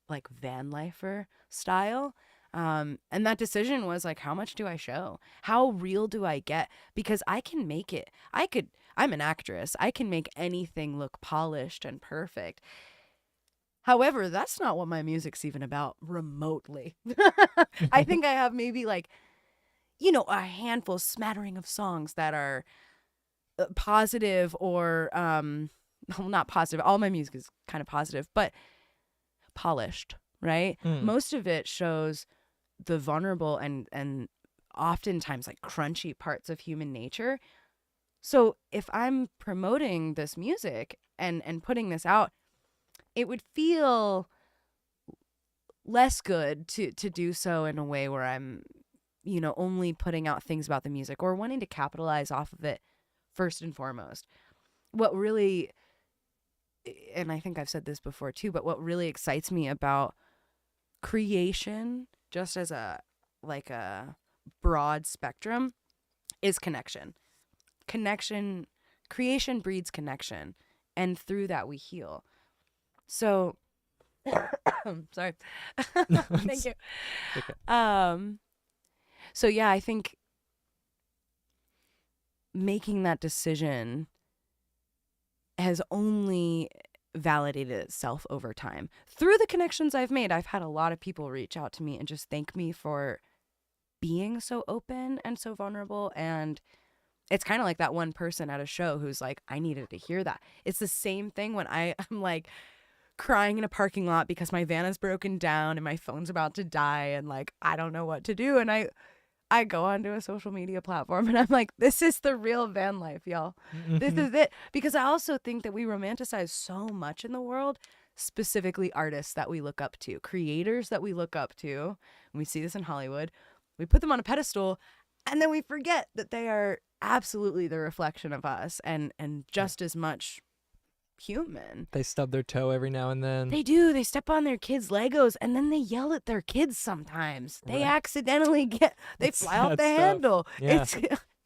like van lifer style. And that decision was like, how much do I show? How real do I get? Because I can make it. I'm an actress. I can make anything look polished and perfect. However, that's not what my music's even about remotely. I think I have maybe like, a handful, smattering of songs that are positive or, well, not positive. All my music is kind of positive, but polished, right? Most of it shows the vulnerable and oftentimes like crunchy parts of human nature. So if I'm promoting this music and putting this out, it would feel less good to do so in a way where I'm, only putting out things about the music or wanting to capitalize off of it first and foremost. What really, and I think I've said this before too, but what really excites me about creation, just as a broad spectrum, is connection. Creation breeds connection, and through that we heal. So, sorry. Thank you. Okay. So yeah, I think making that decision has only validated itself over time. Through the connections I've made, I've had a lot of people reach out to me and just thank me for being so open and so vulnerable and it's kind of like that one person at a show who's like, I needed to hear that. It's the same thing when I'm like crying in a parking lot because my van is broken down and my phone's about to die and like I don't know what to do. And I go onto a social media platform and I'm like, this is the real van life, y'all. This is it. Because I also think that we romanticize so much in the world, specifically artists that we look up to, creators that we look up to. And we see this in Hollywood. We put them on a pedestal and then we forget that they are absolutely the reflection of us and just as much human. They stub their toe every now and then. They do. They step on their kids' Legos and then they yell at their kids sometimes. They accidentally fly off the handle. Yeah.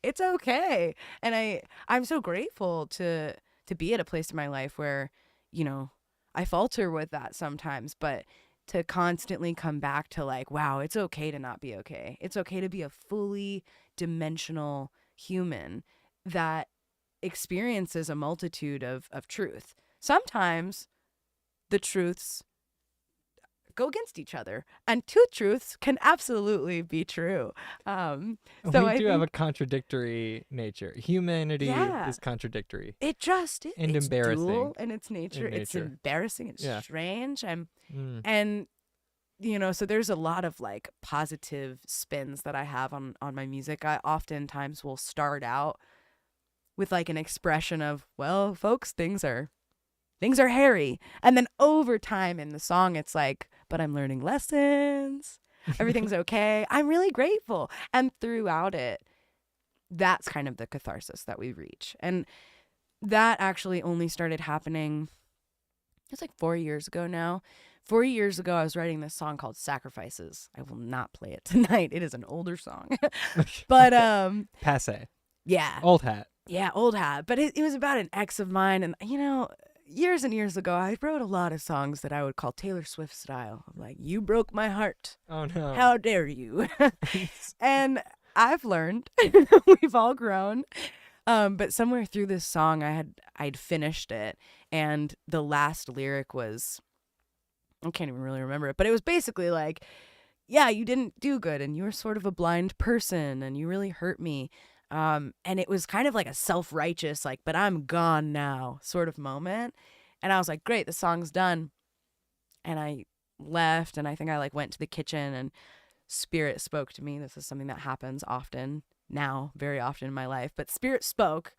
It's okay. And I'm so grateful to be at a place in my life where, you know, I falter with that sometimes, but to constantly come back to like, wow, it's okay to not be okay. It's okay to be a fully dimensional human that experiences a multitude of truth. Sometimes the truths go against each other, and two truths can absolutely be true. So we do have a contradictory nature. Humanity is contradictory. It just is. And it's embarrassing dual in its nature. It's embarrassing. It's strange. And you know, so there's a lot of like positive spins that I have on my music. I oftentimes will start out with like an expression of, well, folks, things are hairy. And then over time in the song, it's like, but I'm learning lessons. Everything's okay. I'm really grateful. And throughout it, that's kind of the catharsis that we reach. And that actually only started happening, it's like 4 years ago now. 4 years ago, I was writing this song called Sacrifices. I will not play it tonight. It is an older song. But Passe. Yeah. Old hat. Yeah, old hat. But it was about an ex of mine. And, you know, years and years ago, I wrote a lot of songs that I would call Taylor Swift style. Like, you broke my heart. Oh, no. How dare you? And I've learned. We've all grown. But somewhere through this song, I'd finished it. And the last lyric was, I can't even really remember it, but it was basically like, yeah, you didn't do good. And you were sort of a blind person and you really hurt me. And it was kind of like a self-righteous, like, but I'm gone now sort of moment. And I was like, great, the song's done. And I left, and I think I like went to the kitchen, and Spirit spoke to me. This is something that happens often now, very often in my life. But Spirit spoke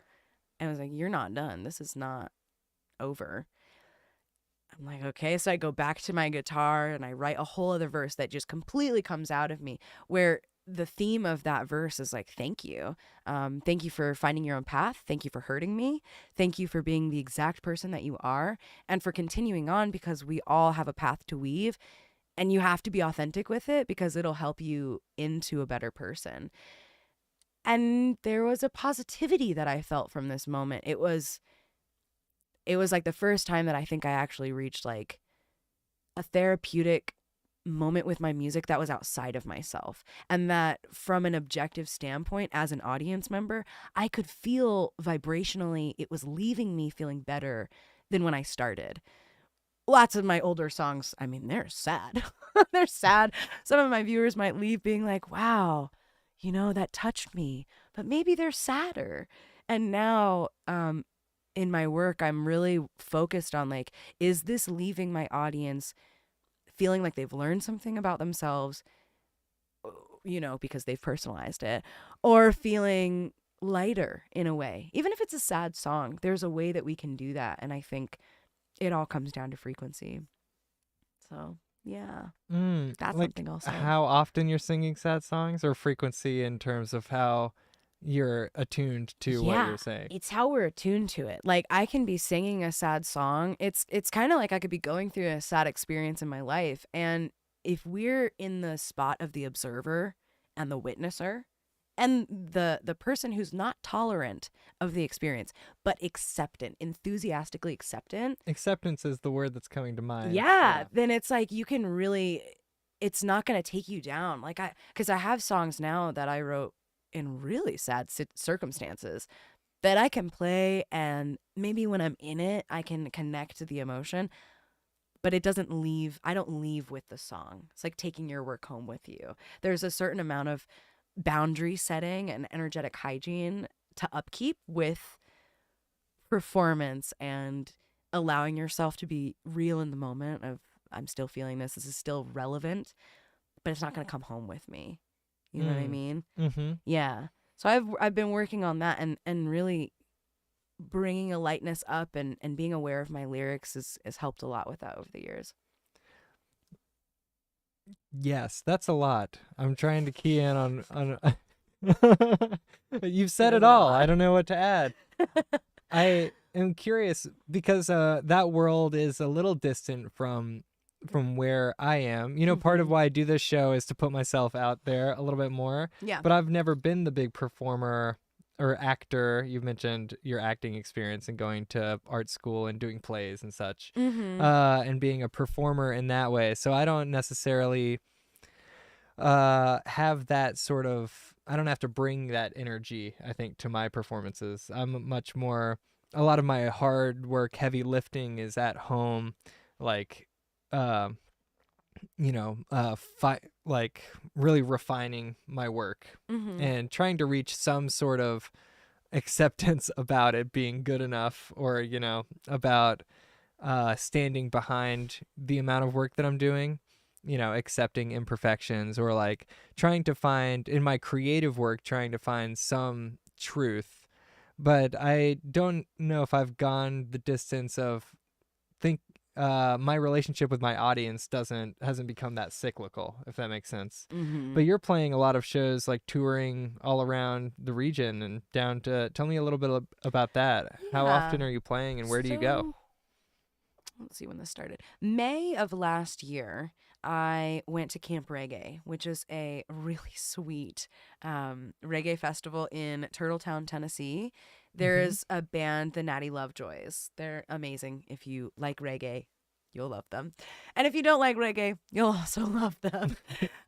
and was like, you're not done. This is not over. I'm like, okay. So I go back to my guitar and I write a whole other verse that just completely comes out of me, where the theme of that verse is like, thank you. Thank you for finding your own path. Thank you for hurting me. Thank you for being the exact person that you are, and for continuing on, because we all have a path to weave, and you have to be authentic with it because it'll help you into a better person. And there was a positivity that I felt from this moment. It was like the first time that I think I actually reached like a therapeutic moment with my music that was outside of myself, and that from an objective standpoint as an audience member, I could feel vibrationally it was leaving me feeling better than when I started. Lots of my older songs, I mean, they're sad. They're sad. Some of my viewers might leave being like, wow, you know, that touched me, but maybe they're sadder. And now in my work, I'm really focused on like, is this leaving my audience feeling like they've learned something about themselves, you know, because they've personalized it, or feeling lighter in a way? Even if it's a sad song, there's a way that we can do that. And I think it all comes down to frequency. So, yeah, that's like something also. How often you're singing sad songs, or frequency in terms of how you're attuned to what you're saying? It's how we're attuned to it. Like, I can be singing a sad song. It's kind of like I could be going through a sad experience in my life. And if we're in the spot of the observer and the witnesser and the person who's not tolerant of the experience, but acceptant, enthusiastically acceptant. Acceptance is the word that's coming to mind. Yeah. Then it's like you can really, it's not going to take you down. Like because I have songs now that I wrote in really sad circumstances that I can play, and maybe when I'm in it, I can connect to the emotion, but it doesn't leave. I don't leave with the song. It's like taking your work home with you. There's a certain amount of boundary setting and energetic hygiene to upkeep with performance and allowing yourself to be real in the moment of, I'm still feeling this is still relevant, but it's not going to come home with me. You know what I mean? Mm-hmm. Yeah. So I've been working on that and really bringing a lightness up and being aware of my lyrics has helped a lot with that over the years. Yes, that's a lot. I'm trying to key in on You've said It it is a all. lot. I don't know what to add. I am curious because that world is a little distant from where I am. You know, part of why I do this show is to put myself out there a little bit more. Yeah. But I've never been the big performer or actor. You've mentioned your acting experience and going to art school and doing plays and such, and being a performer in that way. So I don't necessarily have that sort of, I don't have to bring that energy, I think, to my performances. I'm much more, a lot of my hard work, heavy lifting is at home, like, uh, like really refining my work and trying to reach some sort of acceptance about it being good enough, or, about standing behind the amount of work that I'm doing, accepting imperfections, or like trying to find in my creative work, trying to find some truth. But I don't know if I've gone the distance of think my relationship with my audience hasn't become that cyclical, if that makes sense. But you're playing a lot of shows, like touring all around the region and down to, tell me a little bit about that. How often are you playing and where do you go? Let's see when this started. May of last year, I went to Camp Reggae, which is a really sweet reggae festival in Turtletown, Tennessee. There's a band, the Natty Lovejoys. They're amazing. If you like reggae, you'll love them. And if you don't like reggae, you'll also love them.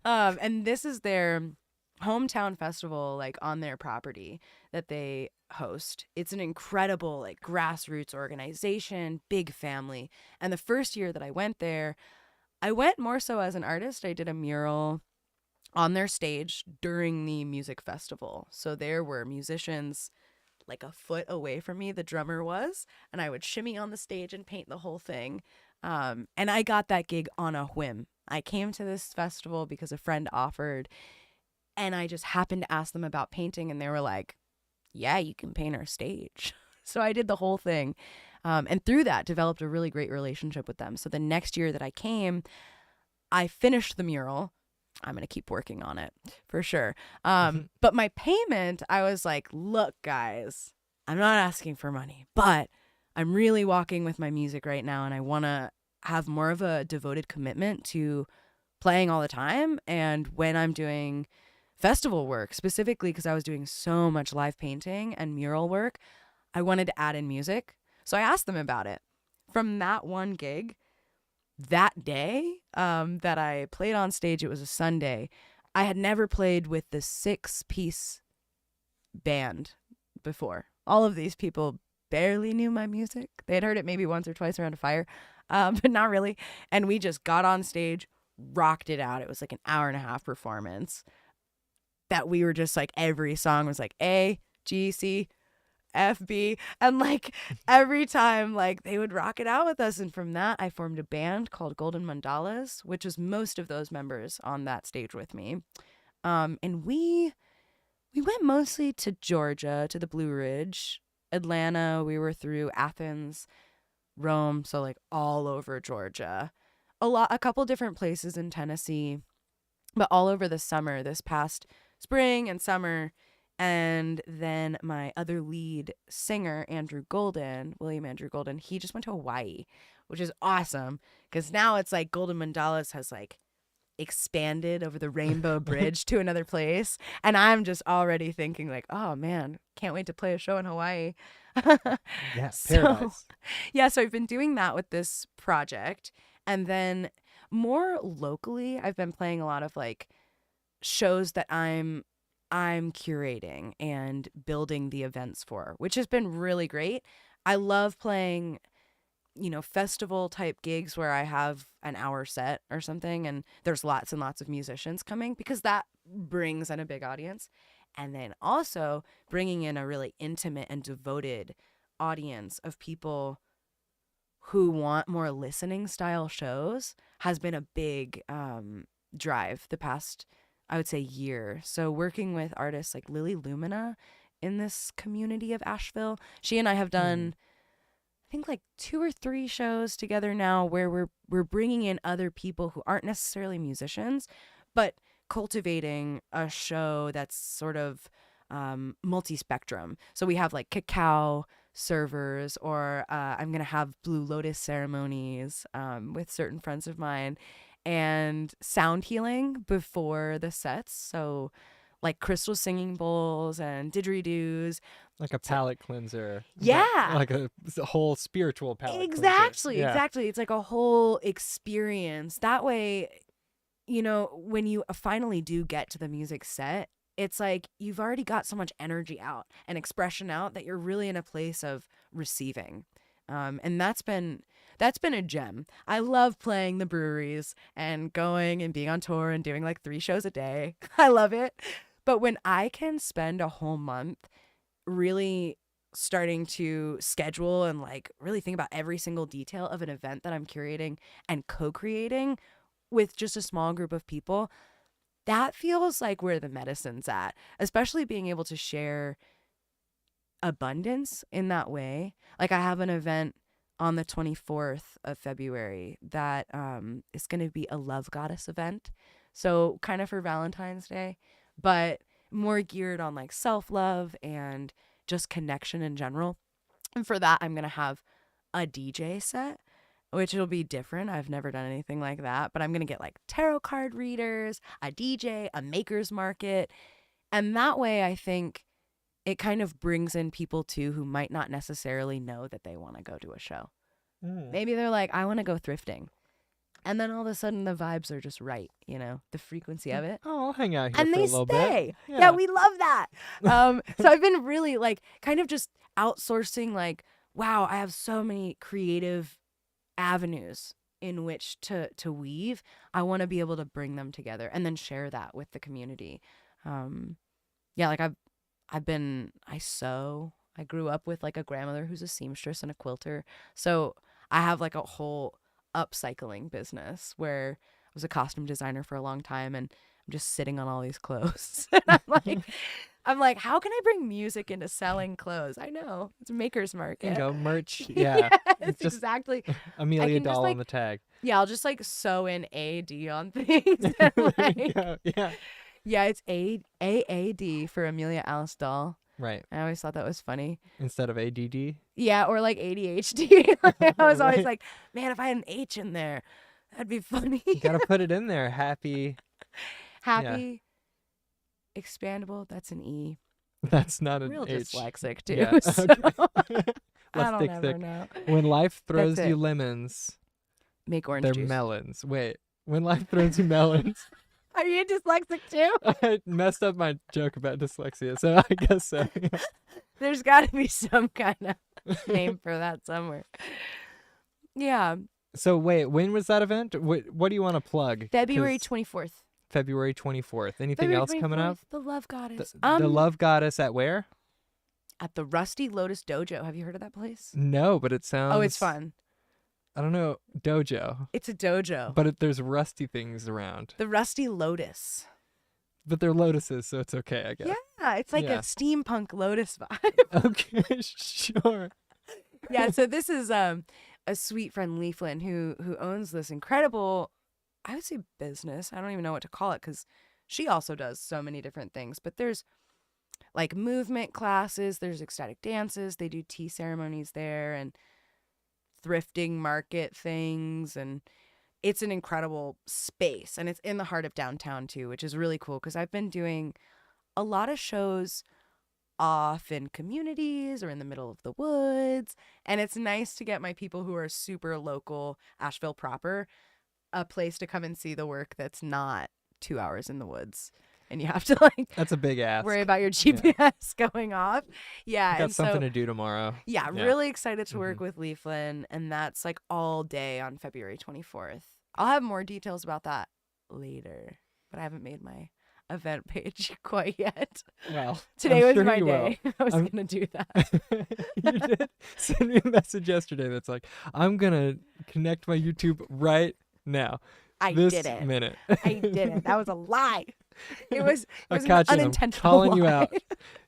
And this is their hometown festival, like on their property that they host. It's an incredible, like, grassroots organization, big family. And the first year that I went there, I went more so as an artist. I did a mural on their stage during the music festival. So there were musicians like a foot away from me, the drummer was, and I would shimmy on the stage and paint the whole thing. And I got that gig on a whim. I came to this festival because a friend offered, and I just happened to ask them about painting, and they were like, yeah, you can paint our stage. So I did the whole thing. And through that, developed a really great relationship with them. So the next year that I came, I finished the mural. I'm going to keep working on it for sure. But my payment, I was like, look, guys, I'm not asking for money, but I'm really walking with my music right now. And I want to have more of a devoted commitment to playing all the time. And when I'm doing festival work, specifically because I was doing so much live painting and mural work, I wanted to add in music. So I asked them about it. From that one gig, that day that I played on stage, it was a Sunday. I had never played with the 6-piece band before. All of these people barely knew my music. They had heard it maybe once or twice around a fire, but not really. And we just got on stage, rocked it out. It was like an hour and a half performance that we were just like, every song was like A, G, C, F, B, and like every time, like, they would rock it out with us. And from that, I formed a band called Golden Mandalas, which is most of those members on that stage with me. And we went mostly to Georgia, to the Blue Ridge, Atlanta. We were through Athens, Rome, so like all over Georgia, a couple different places in Tennessee, but all over the summer, this past spring and summer. And then my other lead singer, William Andrew Golden, he just went to Hawaii, which is awesome because now it's like Golden Mandalas has like expanded over the Rainbow Bridge to another place. And I'm just already thinking like, oh man, can't wait to play a show in Hawaii. Yeah, paradise. So I've been doing that with this project. And then more locally, I've been playing a lot of like shows that I'm curating and building the events for, which has been really great. I love playing, festival type gigs where I have an hour set or something and there's lots and lots of musicians coming because that brings in a big audience. And then also bringing in a really intimate and devoted audience of people who want more listening style shows has been a big drive the past, I would say, year. So working with artists like Lily Lumina in this community of Asheville, she and I have done, I think, like 2 or 3 shows together now where we're bringing in other people who aren't necessarily musicians, but cultivating a show that's sort of multi-spectrum. So we have like cacao servers, or I'm going to have Blue Lotus ceremonies with certain friends of mine, and sound healing before the sets. So like crystal singing bowls and didgeridoos. Like a palate cleanser. Yeah. Like a whole spiritual palate Exactly. cleanser. Yeah. Exactly. It's like a whole experience. That way, you know, when you finally do get to the music set, it's like you've already got so much energy out and expression out that you're really in a place of receiving. And that's been a gem. I love playing the breweries and going and being on tour and doing like 3 shows a day. I love it. But when I can spend a whole month really starting to schedule and like really think about every single detail of an event that I'm curating and co-creating with just a small group of people, that feels like where the medicine's at, especially being able to share abundance in that way. Like I have an event on the 24th of February that is going to be a love goddess event. So kind of for Valentine's Day, but more geared on like self-love and just connection in general. And for that, I'm going to have a DJ set, which will be different. I've never done anything like that, but I'm going to get like tarot card readers, a DJ, a maker's market. And that way, I think it kind of brings in people too who might not necessarily know that they want to go to a show. Maybe they're like, I want to go thrifting. And then all of a sudden the vibes are just right, you know, the frequency of it. Oh, I'll hang out here And for they a little stay. bit. Yeah, we love that. So I've been really like kind of just outsourcing like, wow, I have so many creative avenues in which to weave. I want to be able to bring them together and then share that with the community. Yeah, like I sew. I grew up with like a grandmother who's a seamstress and a quilter. So I have like a whole upcycling business where I was a costume designer for a long time, and I'm just sitting on all these clothes. And I'm like, how can I bring music into selling clothes? I know it's a maker's market. You go merch. Yeah. Yes, Just exactly. Amelia Doll like, on the tag. Yeah, I'll just like sew in AD on things. And, like, Yeah. Yeah, it's AAD for Amelia Alice Doll. Right. I always thought that was funny. Instead of ADD. Yeah, or like ADHD. I was always like, man, if I had an H in there, that'd be funny. You gotta put it in there. Happy. Expandable. That's an E. That's not an Real H. dyslexic too. Yeah. So I don't ever know. When life throws That's you it. lemons, Make orange they're juice. melons. Wait. When life throws you melons. Are you dyslexic too? I messed up my joke about dyslexia, so I guess so. There's got to be some kind of name for that somewhere. Yeah. So wait, when was that event? What do you want to plug? February 'Cause 24th. February 24th. Anything February else coming up? 24th, The Love Goddess. The Love Goddess at where? At the Rusty Lotus Dojo. Have you heard of that place? No, but it sounds... Oh, it's fun. I don't know. Dojo. It's a dojo. But there's rusty things around. The Rusty Lotus. But they're lotuses, so it's okay, I guess. Yeah, it's like Yeah. a steampunk lotus vibe. Okay, sure. Yeah, so this is a sweet friend, Leaflin, who owns this incredible, I would say, business. I don't even know what to call it because she also does so many different things. But there's like movement classes, there's ecstatic dances, they do tea ceremonies there, and thrifting market things, and it's an incredible space, and it's in the heart of downtown too, which is really cool because I've been doing a lot of shows off in communities or in the middle of the woods, and it's nice to get my people who are super local, Asheville proper, a place to come and see the work that's not 2 hours in the woods. And you have to like That's a big ask. worry about your GPS going off. Yeah. I got and something so, to do tomorrow. yeah, really excited to work with Leaflin, and that's like all day on February 24th. I'll have more details about that later, but I haven't made my event page quite yet. Well, Today I'm was sure my you will. day. I was going to do that. You did send me a message yesterday that's like, I'm going to connect my YouTube right now. I This didn't. minute. I didn't. That was a lie. It was an Akachin, I'm unintentional calling lie. you out.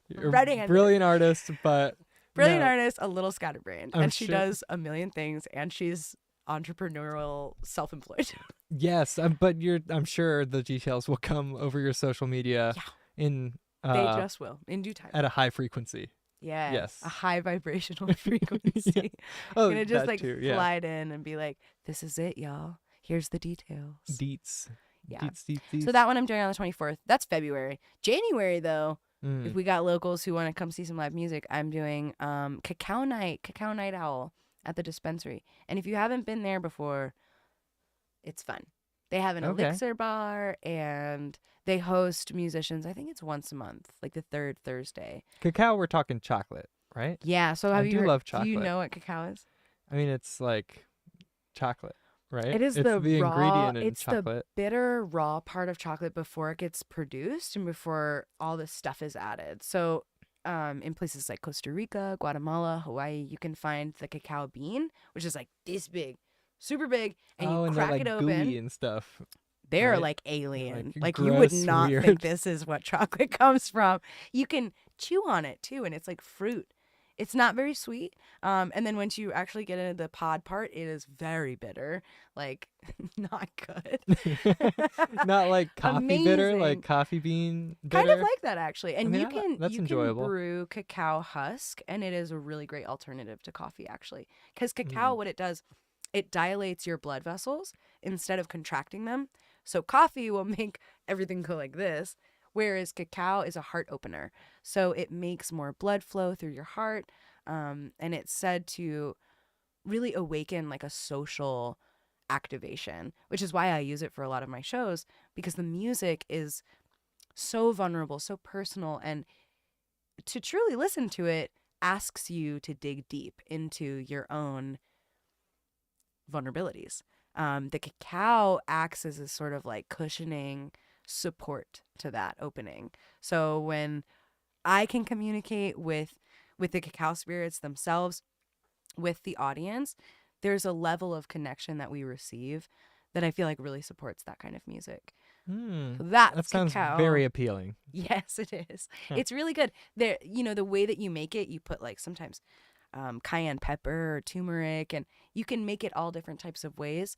You're a Red-handed. brilliant artist, but Brilliant no. artist, a little scatterbrained. I'm And she sure- does a million things, and she's entrepreneurial, self-employed. Yes, but I'm sure the details will come over your social media in They just will, in due time. at a high frequency. Yeah. Yes. A high vibrational frequency. Oh, I'm gonna just that like too, yeah. slide in and be like, this is it, y'all. Here's the details. Deets. Yeah. Deets. So that one I'm doing on the 24th. That's February. January, though, if Mm. we got locals who want to come see some live music, I'm doing Cacao Night Owl at the dispensary. And if you haven't been there before, it's fun. They have an Okay. elixir bar, and they host musicians. I think it's once a month, like the third Thursday. Cacao, we're talking chocolate, right? Yeah. So I have you do heard, love do you chocolate. know what cacao is? I mean, it's like chocolate, right? It is it's the raw- ingredient in it's the chocolate. Bitter raw part of chocolate before it gets produced and before all this stuff is added. So in places like Costa Rica, Guatemala, Hawaii, you can find the cacao bean, which is like this big, super big, and you and crack they're like it open. gooey and stuff. They're right? like alien. Like, Like you would gross, not weird. think this is what chocolate comes from. You can chew on it too, and it's like fruit. It's not very sweet. And then once you actually get into the pod part, it is very bitter. Like not good. Not like coffee bitter, Amazing. like coffee bean bitter. Kind of like that actually. And mean, you can that's you enjoyable. can brew cacao husk, and it is a really great alternative to coffee actually. Because cacao, what it does, it dilates your blood vessels instead of contracting them. So coffee will make everything go like this, whereas cacao is a heart opener. So it makes more blood flow through your heart, and it's said to really awaken like a social activation, which is why I use it for a lot of my shows, because the music is so vulnerable, so personal, and to truly listen to it asks you to dig deep into your own vulnerabilities. The cacao acts as a sort of like cushioning support to that opening. So when I can communicate with the cacao spirits themselves, with the audience, there's a level of connection that we receive that I feel like really supports that kind of music. So that's That sounds cacao. very appealing. Yes, it is. Huh. It's really good. There, the way that you make it, you put like sometimes cayenne pepper or turmeric, and you can make it all different types of ways.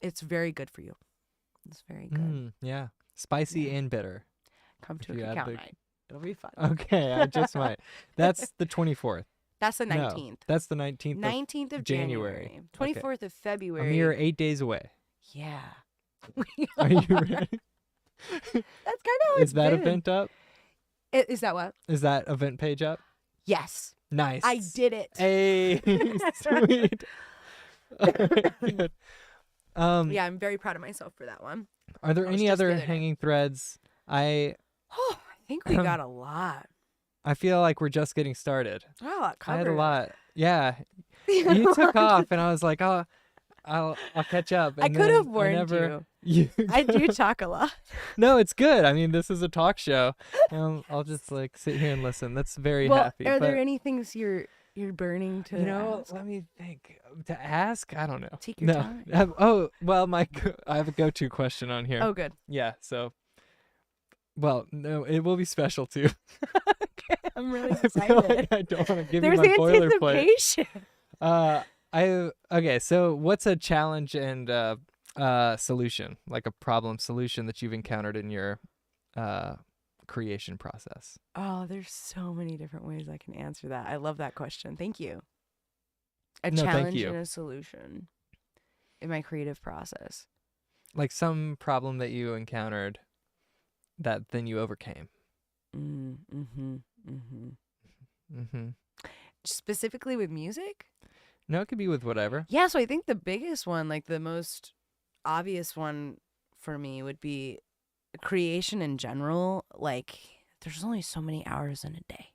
It's very good for you. It's very good. Yeah. Spicy Yeah. and bitter. Come to If a you add cacao the- night. It'll be fun. Okay, I just might. That's the 24th. That's the No, 19th. that's the 19th. 19th of January. January. Okay. 24th of A February. mere 8 days away. Yeah. Are you ready? That's kind of how it's Is that been. event up? Is that what? Is that event page up? Yes. Nice. I did it. Hey, sweet. Good. Yeah, I'm very proud of myself for that one. Are there I was any just the other other day. hanging threads? I Oh, I think we got a lot. feel like we're just getting started. Oh, I had a lot. Yeah, you took off, and I was like, oh, I'll catch up. I And could then have warned never, you. I do talk a lot. No, it's good. I mean, this is a talk show. I'll just like sit here and listen. That's very Well, happy. are but, there any things you're burning to ask? let me think. To ask, I don't know. Take your no. time. Oh, well, I have a go-to question on here. Oh, good. Yeah. So, well, no, it will be special too. Okay, I'm really I feel excited. like I don't want to give There's you my boilerplate. anticipation. Okay. So, what's a challenge and solution, like a problem solution that you've encountered in your creation process? Oh, there's so many different ways I can answer that. I love that question. Thank you. A No, thank challenge you. and a solution in my creative process. Like some problem that you encountered that then you overcame. Specifically with music? No, it could be with whatever. Yeah, so I think the biggest one, like the most obvious one for me would be creation in general. Like there's only so many hours in a day,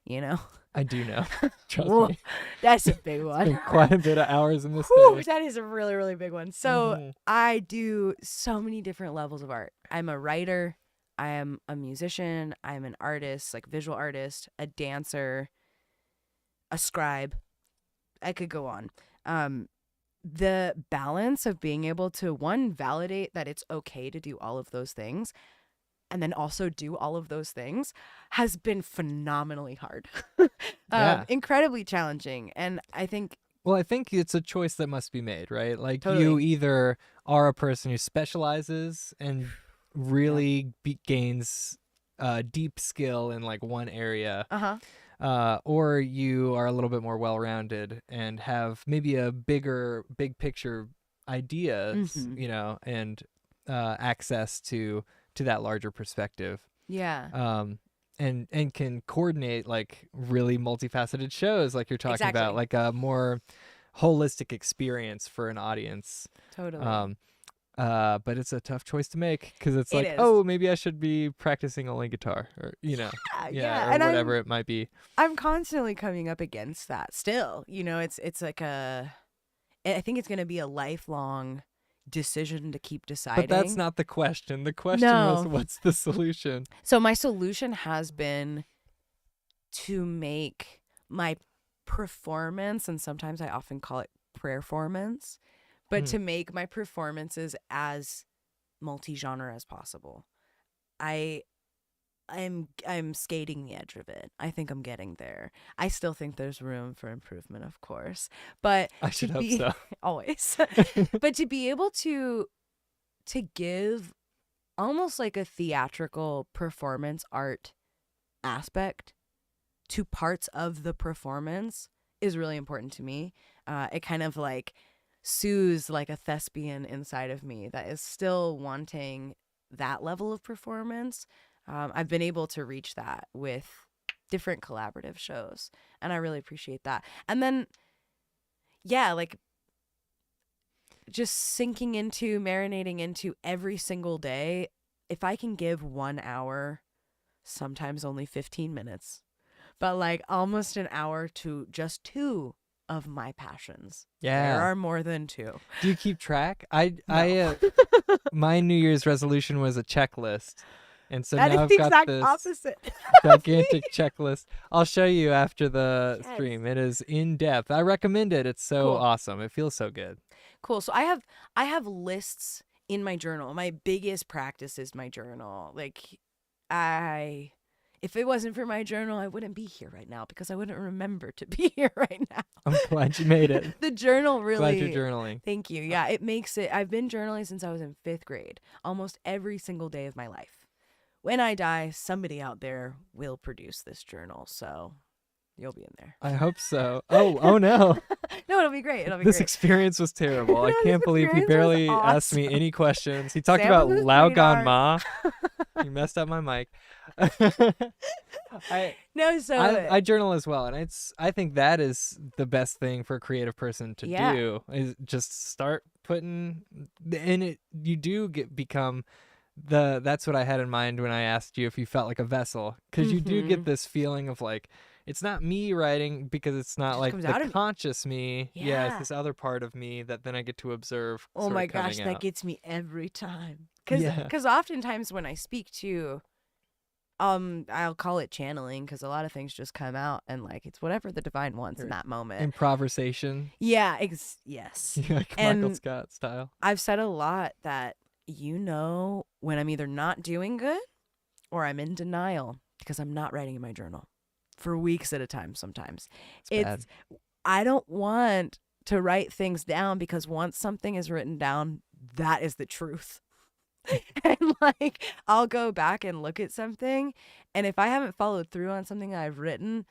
you know? I do know. Trust Whoa, me. that's a big It's one. been quite a bit of hours in this Whew, day. that is a really, really big one. So Mhm. I do so many different levels of art. I'm a writer. I am a musician. I'm an artist, like visual artist, a dancer, a scribe. I could go on. The balance of being able to, one, validate that it's okay to do all of those things, and then also do all of those things has been phenomenally hard. Yeah. Incredibly challenging. And I think Well, I think it's a choice that must be made, right? Like you Totally. either are a person who specializes and really gains deep skill in like one area, or you are a little bit more well-rounded and have maybe a big picture ideas, you know, and access to that larger perspective. Yeah. And can coordinate like really multifaceted shows like you're talking about, Exactly. like a more holistic experience for an audience. Totally. But it's a tough choice to make because it's It like, is. oh, maybe I should be practicing only guitar, or Yeah. or And whatever it might be. I'm constantly coming up against that still. It's like I think it's going to be a lifelong decision to keep deciding. But that's not the question. The question was, what's the solution? So my solution has been to make my performance, and sometimes I often call it prayerformance, but to make my performances as multi-genre as possible. I'm skating the edge of it. I think I'm getting there. I still think there's room for improvement, of course, but I should hope so. Always. But to be able to give almost like a theatrical performance art aspect to parts of the performance is really important to me. It kind of like soothes like a thespian inside of me that is still wanting that level of performance. I've been able to reach that with different collaborative shows, and I really appreciate that. And then, yeah, like just sinking into, marinating into every single day. If I can give 1 hour, sometimes only 15 minutes, but like almost an hour to just two of my passions. Yeah. There are more than two. Do you keep track? I my New Year's resolution was a checklist. And so that now is the I've got exact this opposite. gigantic checklist. I'll show you after the stream. It is in depth. I recommend it. It's so awesome. It feels so good. Cool. So I have lists in my journal. My biggest practice is my journal. Like if it wasn't for my journal, I wouldn't be here right now because I wouldn't remember to be here right now. I'm glad you made it. The journal really. Glad you're journaling. Thank you. Yeah, it makes it. I've been journaling since I was in 5th grade, almost every single day of my life. When I die, somebody out there will produce this journal, so you'll be in there. I hope so. Oh no. No, it'll be great. It'll be this great. experience was terrible. No, I can't believe he barely asked me any questions. He talked about Lao Gan Ma. He messed up my mic. I journal as well, and I think that is the best thing for a creative person to do, is just start putting in it. You do become that's what I had in mind when I asked you if you felt like a vessel, because you do get this feeling of like, it's not me writing, because it's not like the conscious me. Yeah, it's this other part of me that then I get to observe. Oh my gosh, that gets me every time. Because oftentimes when I speak to, I'll call it channeling, because a lot of things just come out and like it's whatever the divine wants in that moment. Improvisation. Yeah, yes. Like Michael Scott style. I've said a lot that, when I'm either not doing good or I'm in denial because I'm not writing in my journal for weeks at a time. Sometimes I don't want to write things down, because once something is written down, that is the truth. And like, I'll go back and look at something, and if I haven't followed through on something that I've written,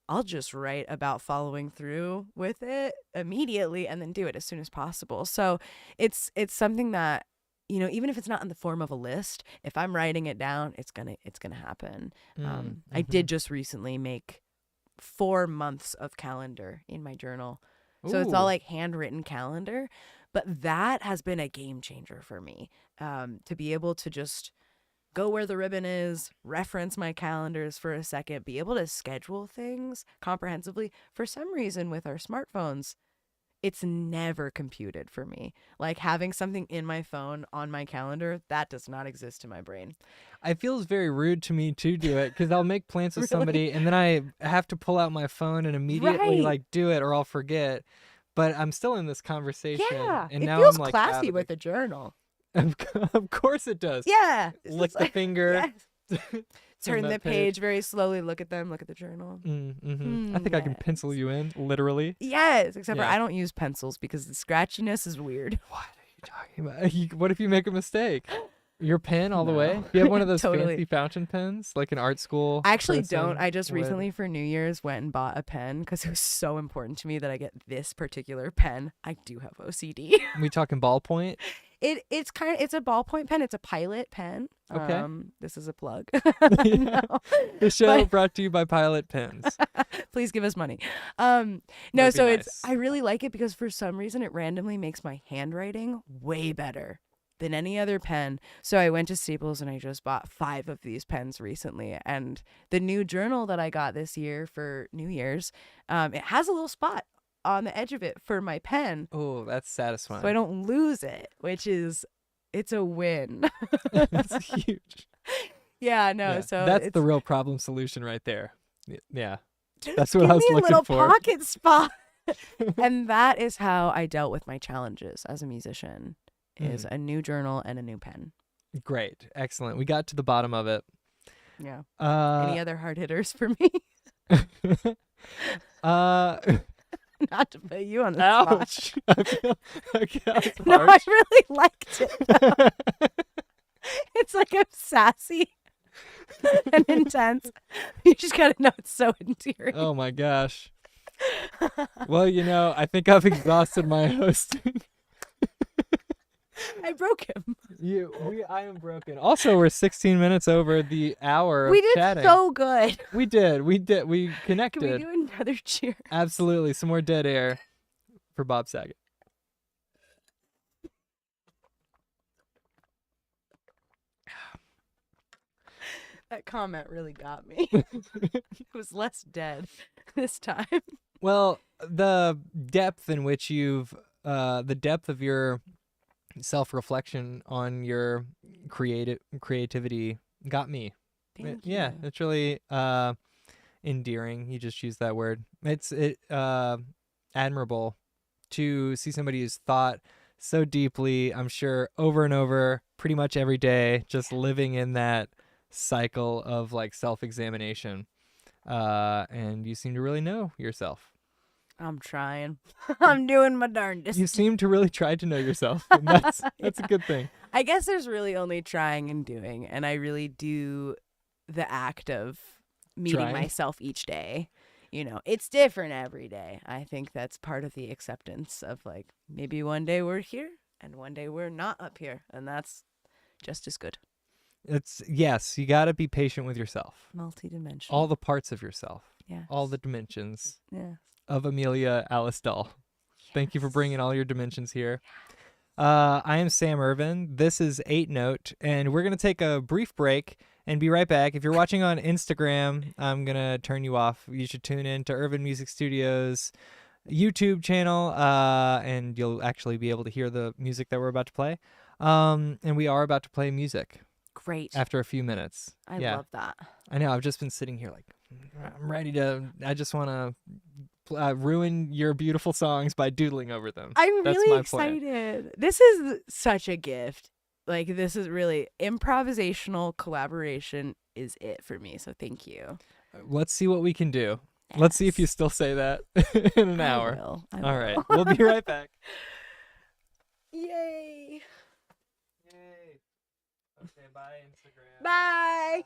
I'll just write about following through with it immediately and then do it as soon as possible. So it's something that, even if it's not in the form of a list, if I'm writing it down, it's gonna happen. I did just recently make 4 months of calendar in my journal. So it's all like handwritten calendar, but that has been a game changer for me. To be able to just go where the ribbon is, reference my calendars for a second, be able to schedule things comprehensively. For some reason with our smartphones, it's never computed for me. Like having something in my phone on my calendar, that does not exist in my brain. It feels very rude to me to do it because I'll make plans with Really? somebody and then I have to pull out my phone and immediately Right. like do it or I'll forget. But I'm still in this conversation. Yeah. And It now feels I'm like classy with a journal. Of course it does. Yeah. It's Lick just the finger. Yes. Turn the page very slowly, look at them, look at the journal. I think I can pencil you in, literally. Yes, except for Yeah. I don't use pencils because the scratchiness is weird. What are you talking about? What if you make a mistake? Your pen all the No. way? You have one of those Totally. fancy fountain pens, like an art school? I actually person don't. I just would? recently for New Year's went and bought a pen because it was so important to me that I get this particular pen. I do have OCD. We talking ballpoint? It's a ballpoint pen. It's a Pilot pen. Okay. This is a plug. Yeah. No. The show But- brought to you by Pilot Pens. Please give us money. No, That'd be so nice. I really like it because for some reason it randomly makes my handwriting way better than any other pen. So I went to Staples and I just bought 5 of these pens recently. And the new journal that I got this year for New Year's, it has a little spot on the edge of it for my pen. Oh, that's satisfying. So I don't lose it, it's a win. That's huge. Yeah, no, Yeah, so that's it's the real problem solution right there. Yeah. just that's what give I was me a looking little for. pocket spot. And that is how I dealt with my challenges as a musician, is a new journal and a new pen. Great. Excellent. We got to the bottom of it. Yeah. Uh, Any other hard hitters for me? Not to put you on the spot. ouch. I feel okay, that was No, I harsh. really liked it. Though. It's like I'm sassy and intense. You just gotta know it's so endearing. Oh my gosh. Well, I think I've exhausted my hosting. I broke him. I am broken. Also, we're 16 minutes over the hour We of did chatting. so good. We did. We connected. Can we do another cheer? Absolutely. Some more dead air for Bob Saget. That comment really got me. It was less dead this time. Well, the depth in which the depth of your self-reflection on your creativity got me. Thank Yeah, you. it's really endearing. You just used that word. It's admirable to see somebody who's thought so deeply, I'm sure, over and over, pretty much every day, just living in that cycle of like self-examination. And you seem to really know yourself. I'm trying. I'm doing my darndest. You seem to really try to know yourself. And that's a good thing. I guess there's really only trying and doing, and I really do the act of meeting Trying? myself each day. It's different every day. I think that's part of the acceptance of like maybe one day we're here and one day we're not up here, and that's just as good. Yes, you got to be patient with yourself. Multidimensional. All the parts of yourself. Yes. All the dimensions Yes. of Amelia Doll. Thank you for bringing all your dimensions here. I am Sam Irvin. This is 8 Note, and we're going to take a brief break and be right back. If you're watching on Instagram, I'm going to turn you off. You should tune in to Irvin Music Studios YouTube channel, and you'll actually be able to hear the music that we're about to play. And we are about to play music Great. after a few minutes. I Yeah. love that. I know. I've just been sitting here like, I'm ready to, I just want to ruin your beautiful songs by doodling over them. I'm That's really my plan. excited. This is such a gift. Like, this is really improvisational collaboration is it for me. So thank you. Let's see what we can do. Let's see if you Yes. still say that in an hour. I will. All right. We'll be right back. Yay. Yay. Okay, bye, Instagram. Bye.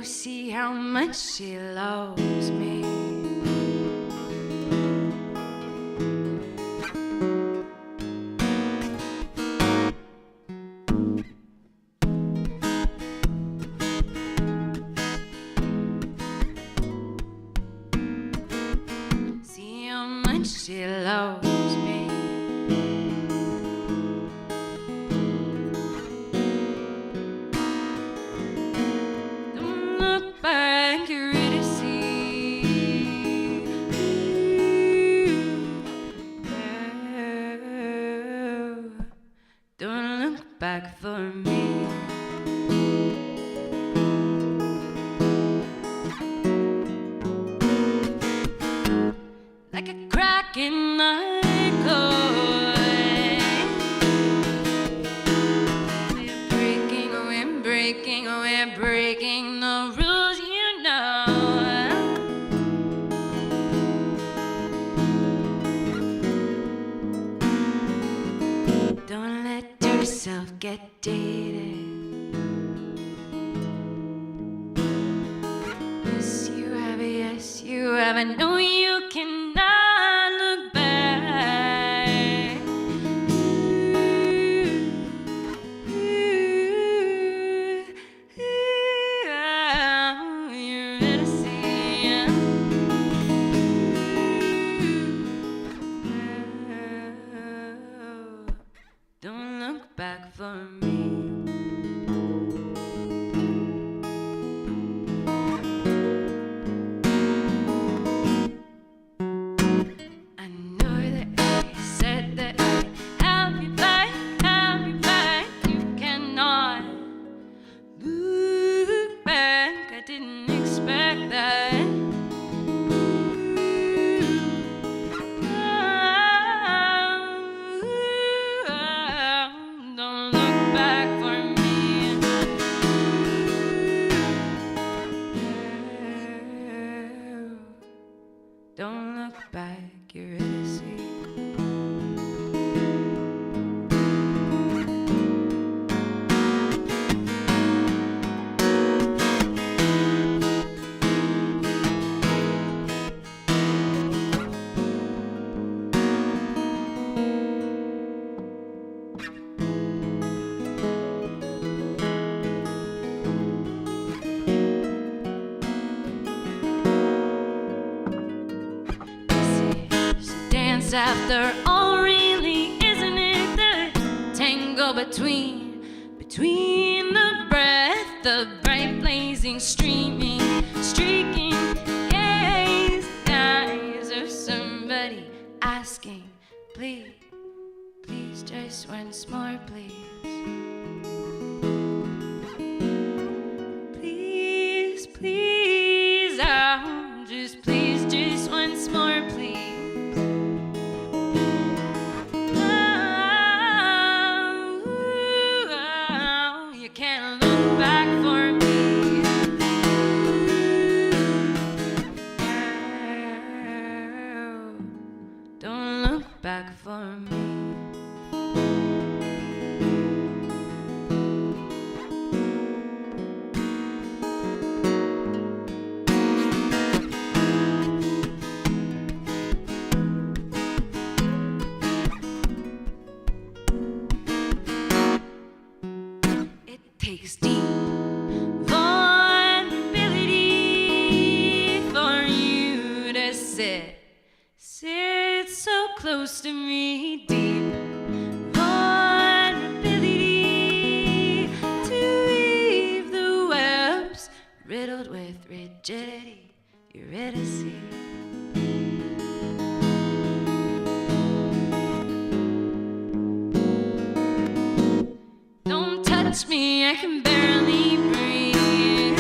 you'll see how much she loves me. See how much she loves me. Don't look back, you're ready to see. Don't look back for me. Like a crack in the coin. We're breaking the rules, you know. Don't let yourself get dated. Yes, you have. I know you cannot look back. You're ready to see. Don't look back for me. I know that I said that I'd have you back. You cannot look back. I didn't expect that. Don't look back for me. Don't look back, you're ready to see. This is a dance after all, really, isn't it? The tango between the breath, the bright blazing, streaming, streaking gaze, eyes of somebody asking, please, please, just once more, please. Please, please, oh, just please, just once more, please. Oh, you can't look back for me. Don't look back for me. It takes deep vulnerability for you to sit so close to me. Deep vulnerability to weave the webs riddled with rigidity. You're ready to see. Don't touch me, I can barely breathe.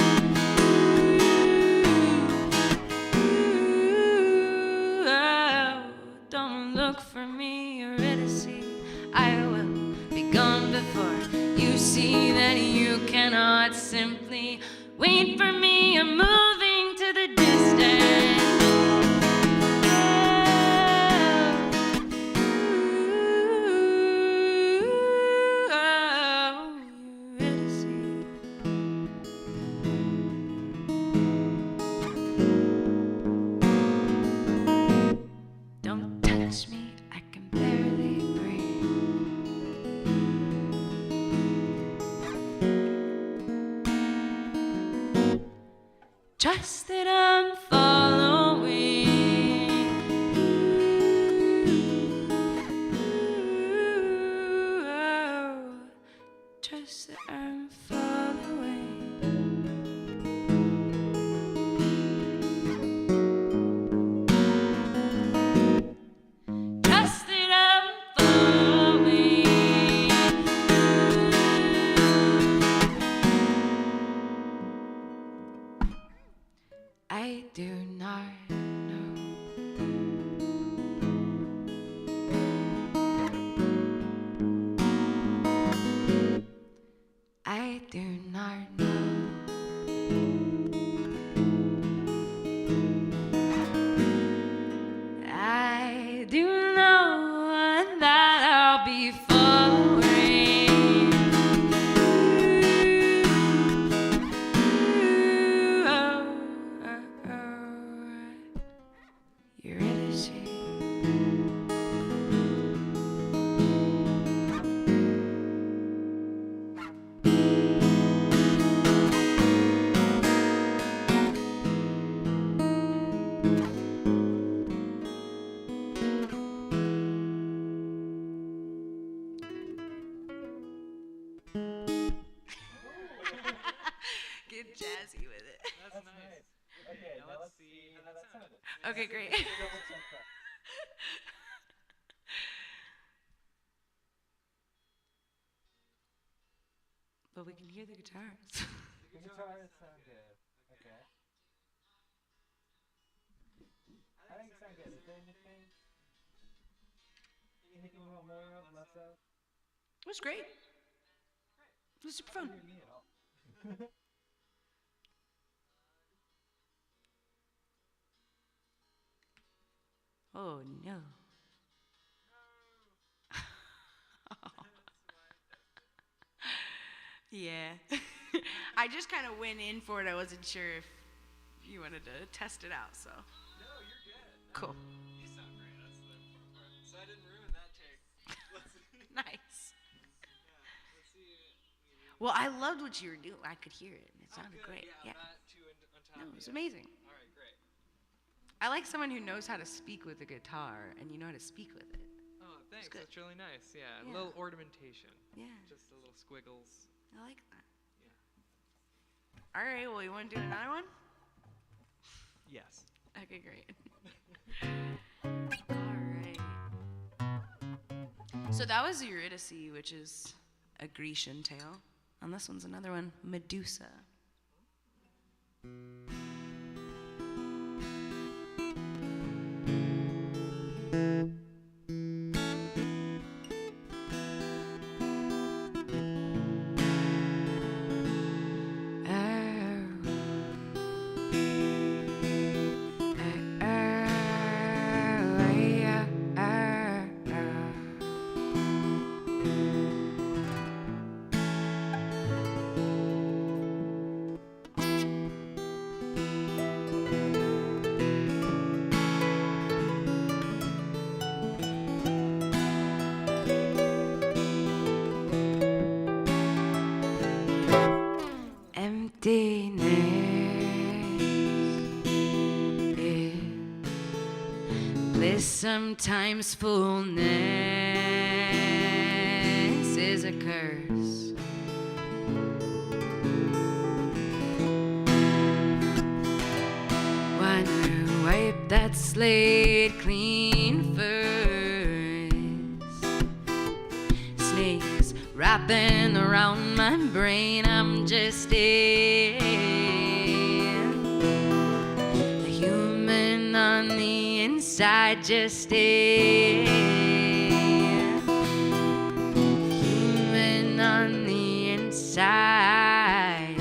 Oh, don't look for me, you're ready to see. I will be gone before you see that you cannot simply wait for me. I'm moving to the distance. Oh, you're ready to see. Trust that I'm following. Trust that I'm following. Trust that I'm following. I do not know. I do not know. I do know that I'll be following. You're ready to see. Get jazzy with it. That's nice. Okay, now let's see how that sounded. Okay, great. But we can hear the guitars. The guitars sound good. Okay. I think it sounds good. Is there anything you want more of, less of? It was great. It was super fun. I didn't hear me at all. Oh no. Yeah. I just kind of went in for it. I wasn't sure if you wanted to test it out, so. No, you're good. Cool. You sound great. That's the important part. So I didn't ruin that take. Nice. Yeah, let's see. Well, I loved what you were doing. I could hear it. It sounded great. Yeah. That too on top No, of it was it. amazing. All right, great. I like someone who knows how to speak with a guitar and you know how to speak with it. Oh, thanks. good. That's really nice. Yeah, Yeah. a little ornamentation. Yeah, Just the little squiggles. I like that. All right, well, you want to do another one? Yes. Okay, great. All right. So that was Eurydice, which is a Grecian tale. And this one's another one, Medusa. Sometimes fullness is a curse. Why not wipe that slate clean first? Snakes wrapping around my brain. I'm just a human on the inside, just a human on the inside.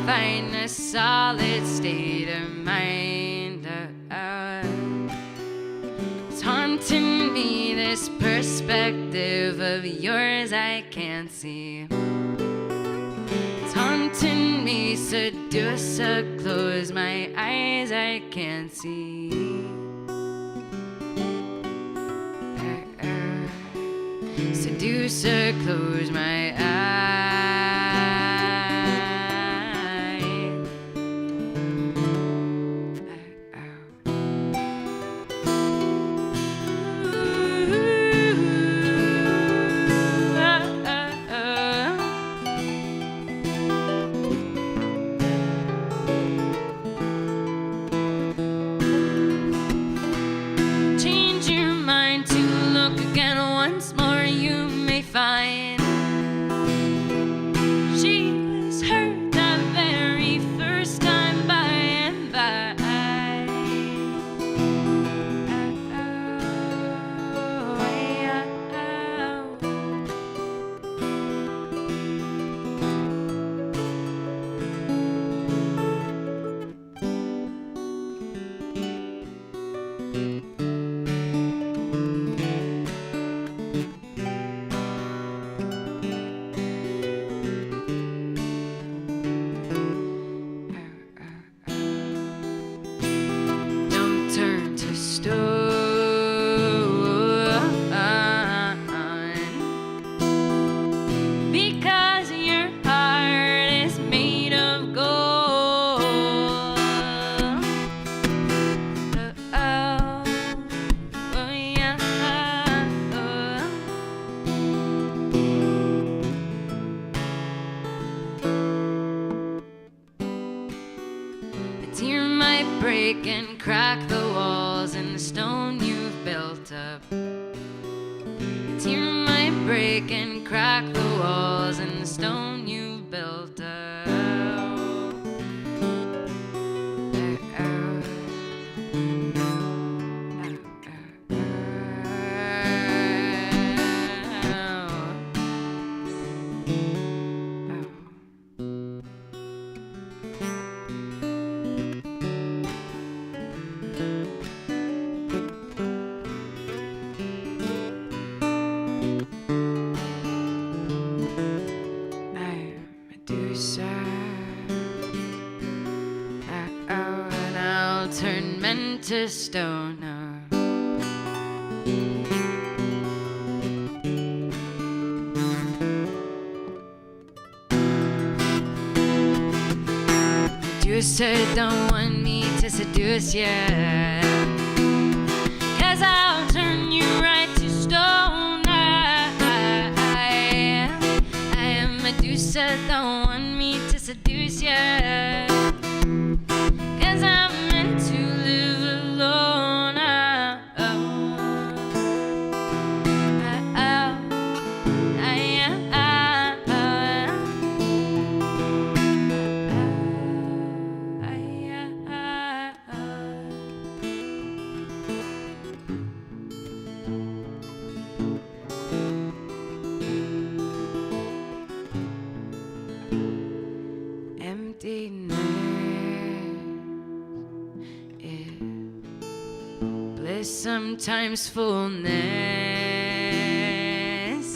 find a solid state of mind. It's haunting me, this perspective of yours I can't see. It's haunting me, seducer, close my eyes, I can't see. Seducer, close my eyes. Change your mind to look again once more, you may find she was hurt the very first time by and by. Don't turn to stone, because your heart is made of gold. Yeah. A tear might break and crack the walls and the stone you've built up. A tear might break and crack the walls and the stone you've built up. Medusa, and I'll turn men to stone. Medusa don't want me to seduce you, 'cause I'll turn you right to stone. I am Medusa, don't want me to seduce you, 'cause I'm meant to live alone. Emptiness is bliss, sometimes fullness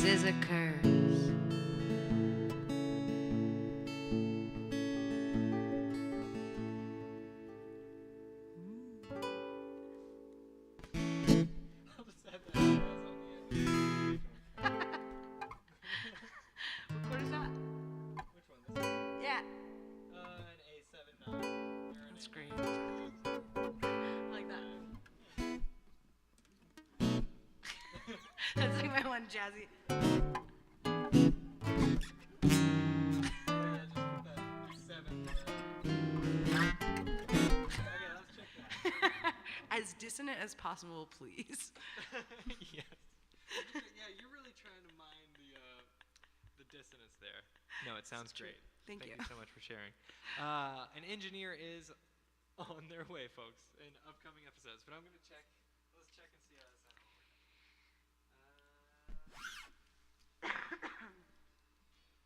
is a curse. What chord is that? Which one? This one? Yeah. An A7-9. That's great. I like that. That's like my one jazzy. As dissonant as possible, please. Yes. Yeah, you're really trying to mine the dissonance there. No, it sounds great. Thank you. Thank you so much for sharing. An engineer is on their way, folks, in upcoming episodes. But I'm going to check. Let's check and see how this sounds.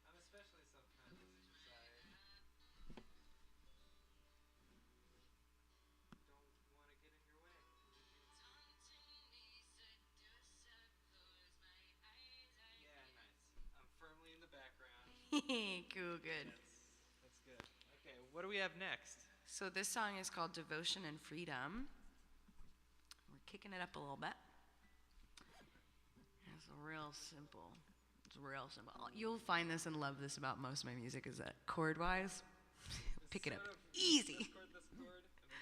I'm especially self-conscious exercise. Cool, good. That's good. Okay, what do we have next? So this song is called Devotion and Freedom. We're kicking it up a little bit. It's real simple. It's real simple. You'll find this and love this about most of my music is that chord-wise, pick it up easy. This chord, and then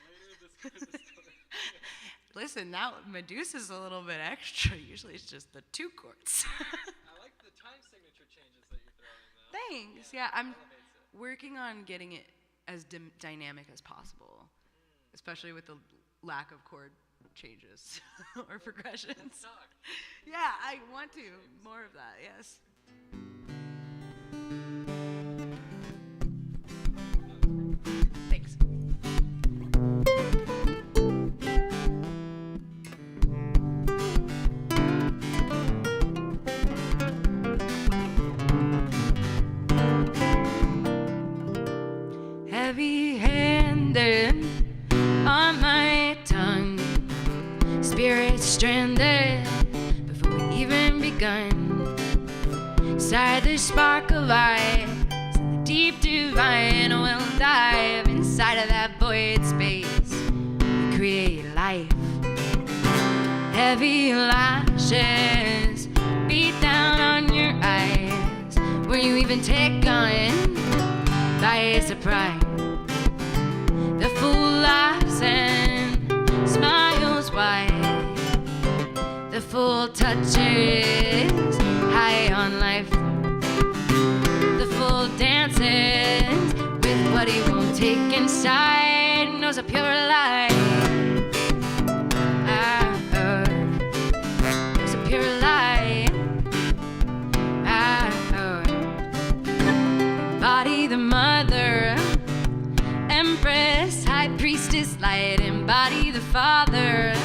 later this chord, this chord. Listen, now Medusa's a little bit extra. Usually it's just the 2 chords. I like the time signature changes that you're throwing, though. Thanks. Yeah, I'm Elevates it. working on getting it as dynamic as possible, especially with the lack of chord changes or progressions. Yeah, I want to. More of that, yes. Thanks. Heavy-handed on my tongue, spirit stranded before we even begun. Inside the spark of light, the deep divine will dive inside of that void space. We create life. Heavy lashes beat down on your eyes. Were you even taken by surprise? The fool laughs and smiles wide. The fool touches high on life. The fool dances with what he won't take inside. Knows a pure lie. Knows a pure lie. Embody the mother, empress, high priestess, light. Embody the father,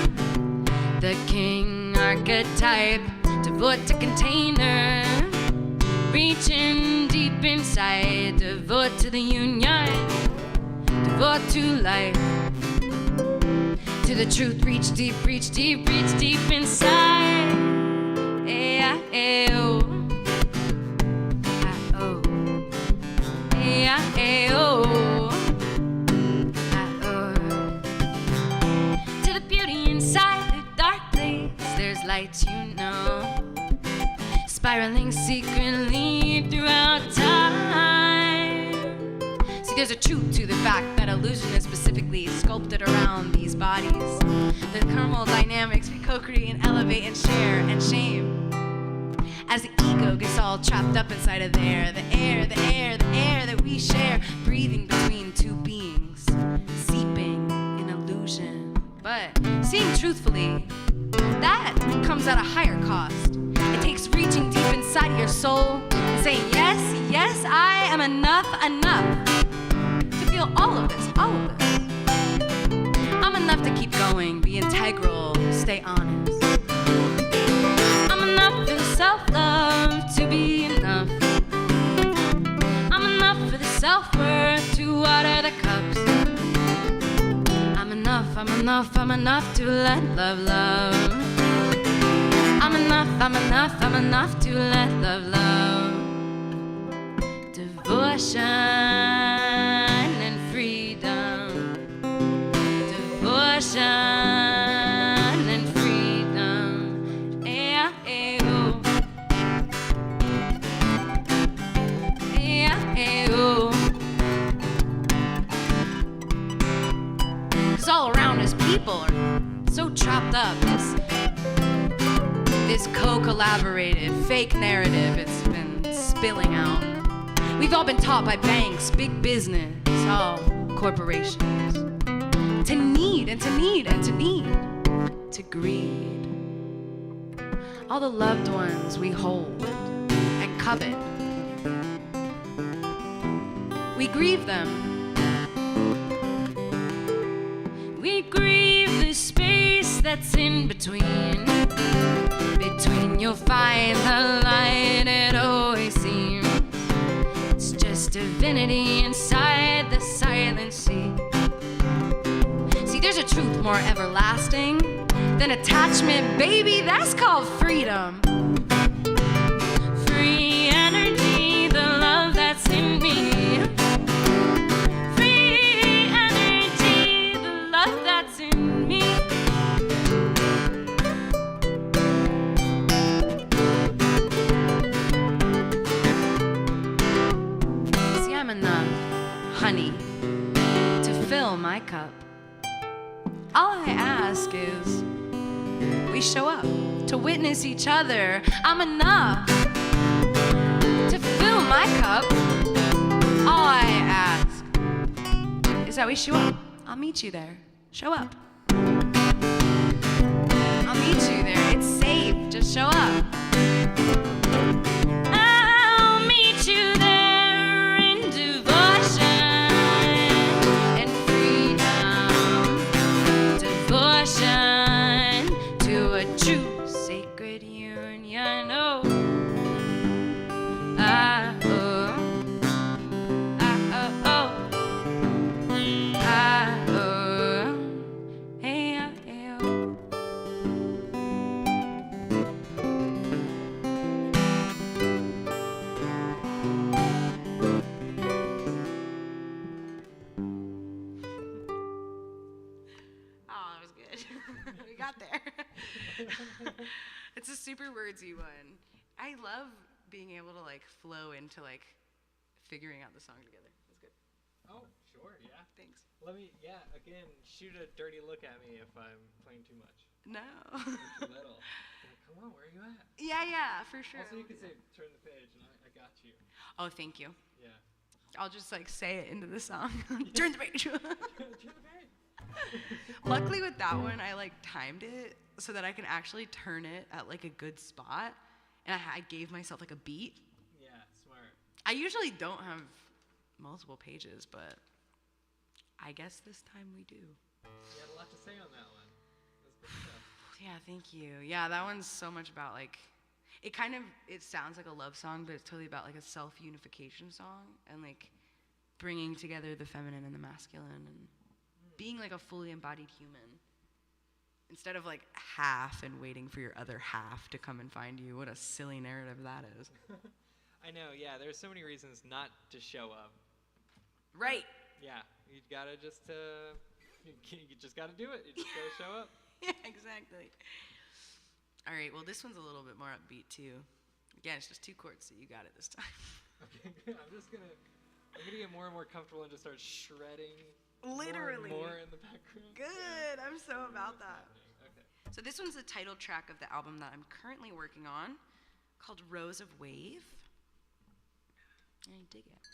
the king archetype, devote to container, reaching deep inside, devote to the union, devote to life, to the truth, reach deep, reach deep, reach deep inside. Yeah, yeah, oh. Yeah, yeah, oh. To the beauty inside the dark place, there's light, you know, spiraling secretly throughout time. See, there's a truth to the fact that illusion is specifically sculpted around these bodies. The thermal dynamics we co-create and elevate and share and shame. As the ego gets all trapped up inside of there, the air that we share, breathing between 2 beings, seeping in illusion. But seeing truthfully, that comes at a higher cost. It takes reaching deep inside your soul and saying, yes, yes, I am enough to feel all of this. I'm enough to keep going, be integral, stay honest. I'm enough for the self-love to be enough. I'm enough for the self-worth to water the cups. I'm enough to let love love. I'm enough to let love love. Devotion and freedom. Devotion and freedom. Yeah, yeah, oh. Yeah, yeah, oh. 'Cause all around us people are so trapped up. This co-collaborated fake narrative, it's been spilling out. We've all been taught by banks, big business, all corporations, to need and to need and to need, to greed. All the loved ones we hold and covet, we grieve them. We grieve the space that's in between. Between you'll find the light, it always seems. It's just divinity inside the silent sea. See, there's a truth more everlasting than attachment, baby, that's called freedom. Free energy, the love that honey, to fill my cup. All I ask is we show up to witness each other. I'm enough to fill my cup. All I ask is that we show up. I'll meet you there. Show up. I'll meet you there. It's safe. Just show up. I'll meet you there in devotion and freedom. Devotion to a true sacred union. Oh, ah, oh, ah, oh, oh, ah, oh, hey, ah, hey, oh. Oh, that was good. We got there. It's a super wordsy one. I love being able to like flow into like figuring out the song together. That's good. Oh, sure, yeah. Thanks. Let me, again, shoot a dirty look at me if I'm playing too much. No. Too little. Come on, where are you at? Yeah, for sure. Also, you could say, turn the page, and I got you. Oh, thank you. Yeah. I'll just like say it into the song. Turn the page. Turn the page. Luckily with that one, I like timed it so that I can actually turn it at like a good spot. And I gave myself like a beat. Yeah, smart. I usually don't have multiple pages, but I guess this time we do. You had a lot to say on that one. That's good stuff. Yeah, thank you. Yeah, that one's so much about like, it sounds like a love song, but it's totally about like a self-unification song and like bringing together the feminine and the masculine and being like a fully embodied human. Instead of like half and waiting for your other half to come and find you. What a silly narrative that is. I know, yeah, there's so many reasons not to show up. Right. Yeah, you gotta just, you just gotta do it. You just gotta show up. Yeah, exactly. All right, well, this one's a little bit more upbeat too. Again, it's just 2 chords, so you got it this time. Okay, good. I'm gonna get more and more comfortable and just start shredding. Literally. More in the background. Good. I'm so about that. Okay. So this one's the title track of the album that I'm currently working on, called Rose of Wave. And I dig it.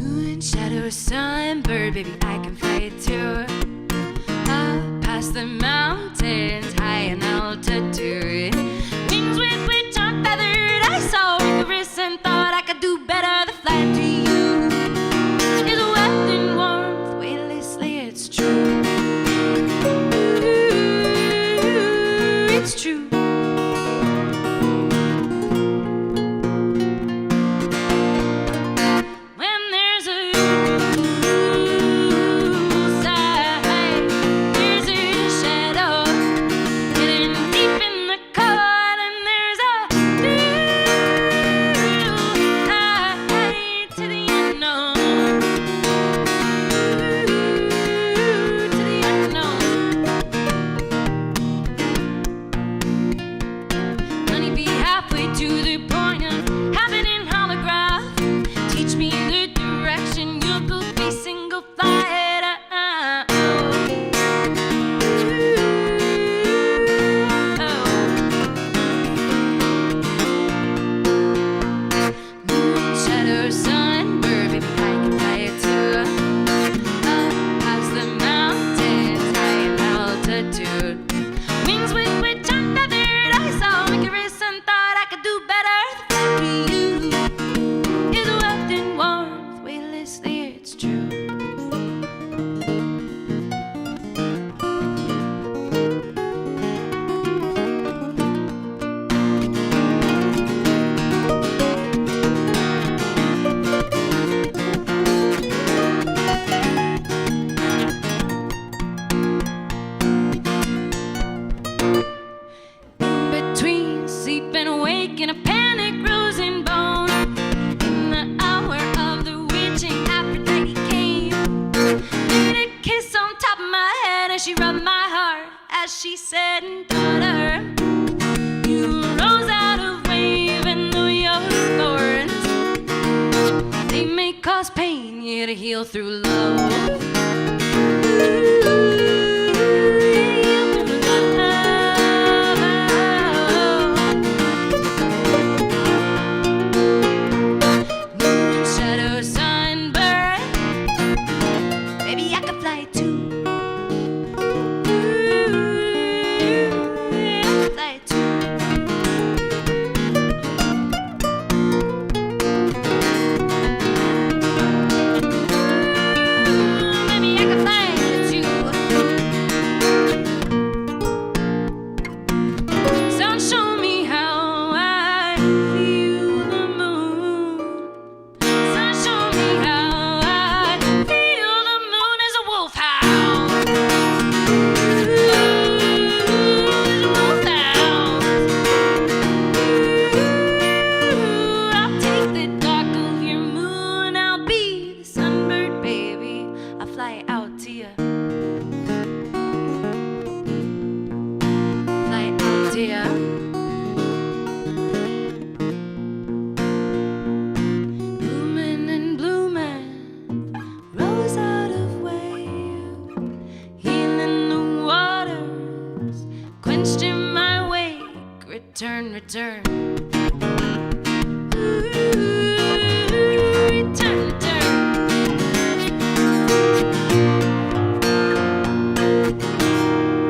Moon, shadow, sun, bird, baby, I can fly it too. Up past the mountains, high in altitude. Wings with which I'm feathered, I saw rigorous and thought I could do better. The flight to you is wet and warmth, weightlessly, it's true. It's true. as she said, daughter, you rose out of waving though your thorns, they may cause pain, yet heal through love. Return.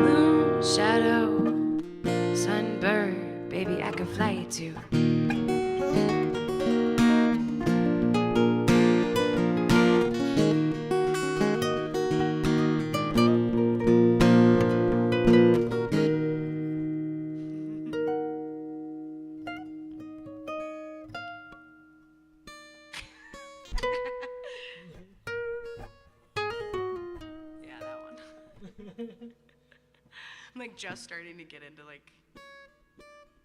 Moon, shadow, sunbird, baby, I can fly you too. I'm like just starting to get into like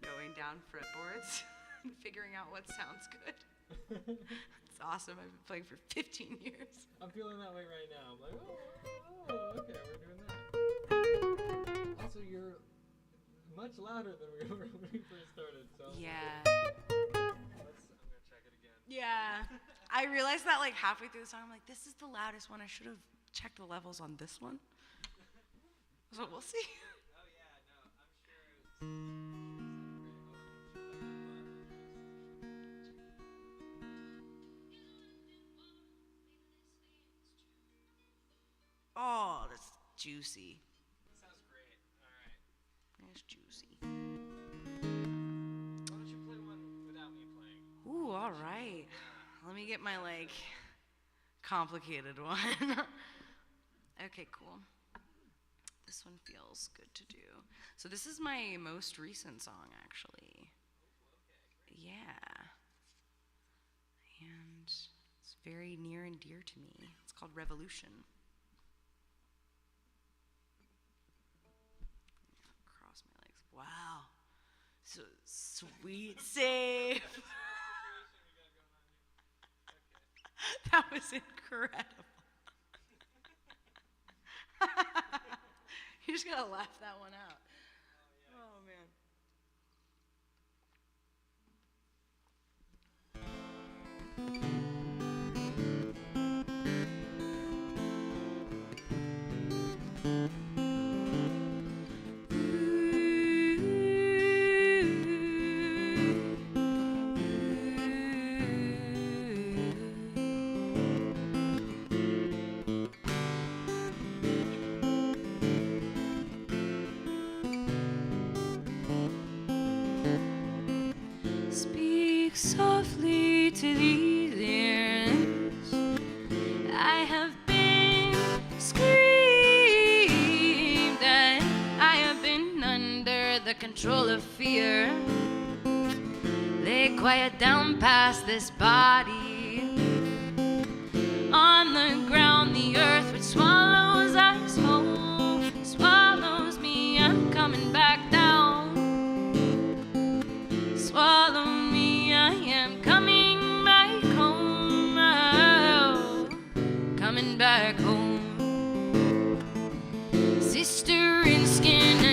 going down fretboards and figuring out what sounds good. It's awesome. I've been playing for 15 years. I'm feeling that way right now. I'm like, oh, okay, we're doing that. Also, you're much louder than we were when we first started. So yeah. I'm gonna check it again. Yeah. I realized that like halfway through the song, I'm like, this is the loudest one. I should have checked the levels on this one. So we'll see. Oh yeah, no, I'm sure oh, that's juicy. Sounds great. All right. It's juicy. Why don't you play one without me playing? Ooh, all right. Let me get my like complicated one. Okay, cool. This one feels good to do. So this is my most recent song, actually. Yeah. And it's very near and dear to me. It's called Revolution. Cross my legs. Wow. So sweet save. That was incredible. You just gotta laugh that one out. Oh, man. Speak softly to these ears. I have been screamed at. I have been under the control of fear. Lay quiet down past this body. On the ground, the earth which swallows us whole, swallows me. I'm coming back down. Swallow me, I am coming back home. Oh, coming back home. Sister in skin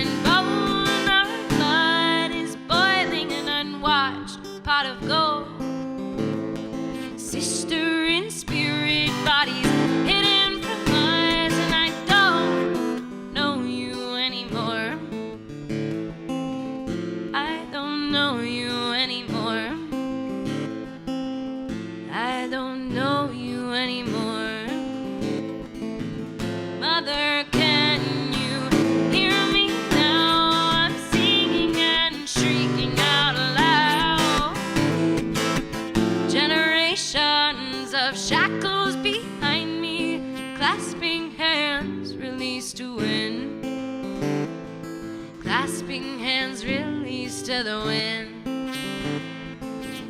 release to win. Clasping hands, release to the wind.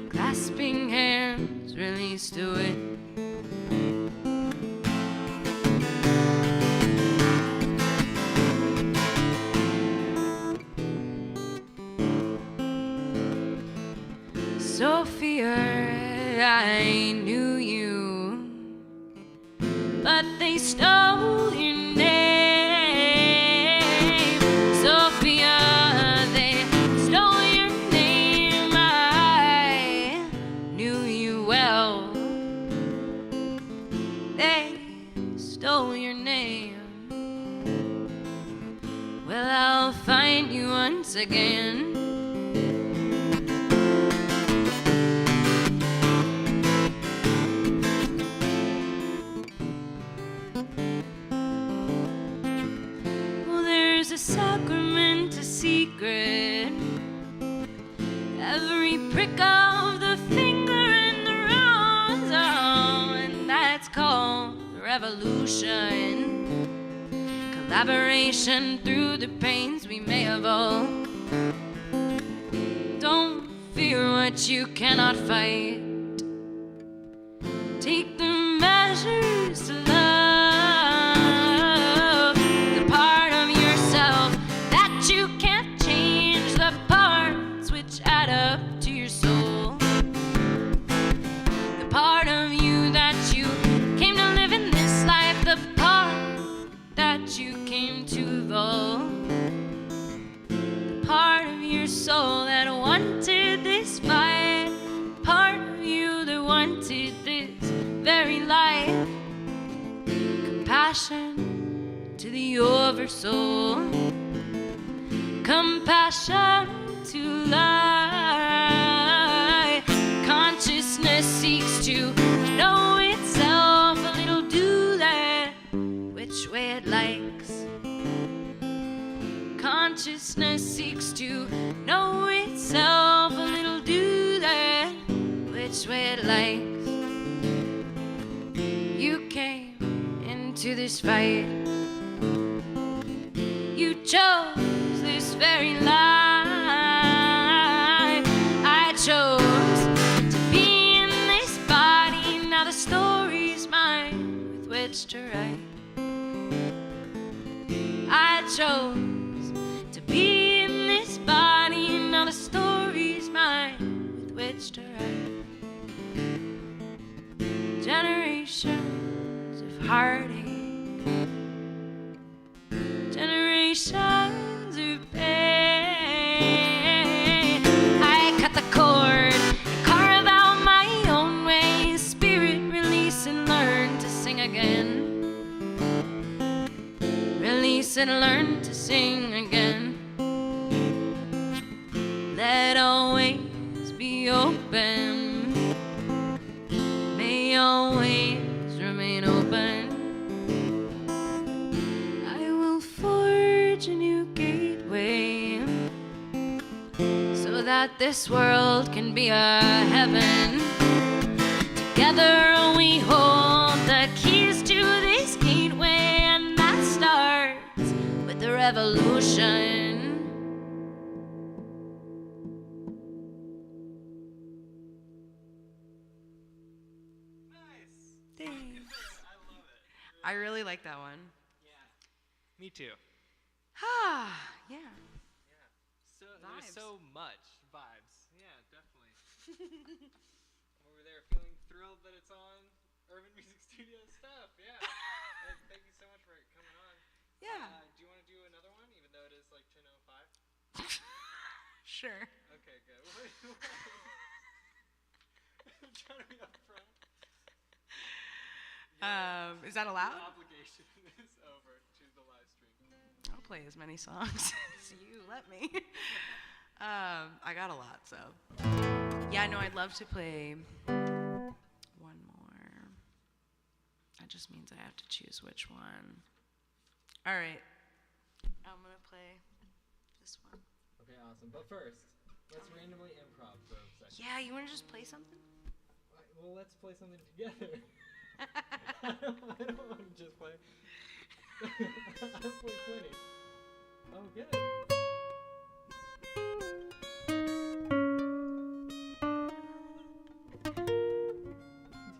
Clasping hands, release to win. Sophia, I knew you, but they stole your name. Sophia, they stole your name. I knew you well. They stole your name. Well, I'll find you once again. Sacrament, a secret. Every prick of the finger in the rose, oh, and that's called revolution. Collaboration through the pains we may evolve. Don't fear what you cannot fight. Take the measures to love. You can't change the parts which add up to your soul. The part of you that you came to live in this life, the part that you came to evolve. The part of your soul that wanted this fight, part of you that wanted this very life. Compassion to the oversoul. Compassion to lie. Consciousness seeks to know itself a little, do that which way it likes. Consciousness seeks to know itself a little, do that which way it likes. You came into this fight. You chose this very life. I chose to be in this body. Now the story's mine with which to write. I chose to be in this body. Now the story's mine with which to write. Generations of heartache. Generations of pain. I cut the cord and carve out my own way. Spirit, release and learn to sing again. Release and learn to sing again. Let always be open. May always remain open. A new gateway so that this world can be a heaven. Together we hold the keys to this gateway, and that starts with the revolution. Nice. Thanks. I love it. I really like that one. Yeah. Me too. Ah, yeah. Yeah. So there's so much vibes. Yeah, definitely. Over there feeling thrilled that it's on Urban Music Studio stuff. Yeah. Thank you so much for coming on. Yeah. Do you want to do another one, even though it is like 10:05? Sure. Okay, good. I'm trying to be upfront. Is that allowed? The obligation is over to the live stream. I'll play as many songs as you let me. I got a lot, so. Yeah, no, I'd love to play one more. That just means I have to choose which one. All right. I'm going to play this one. Okay, awesome. But first, let's randomly improv for a second. Yeah, you want to just play something? Well, let's play something together. I don't want to just play. I play plenty. Oh, good.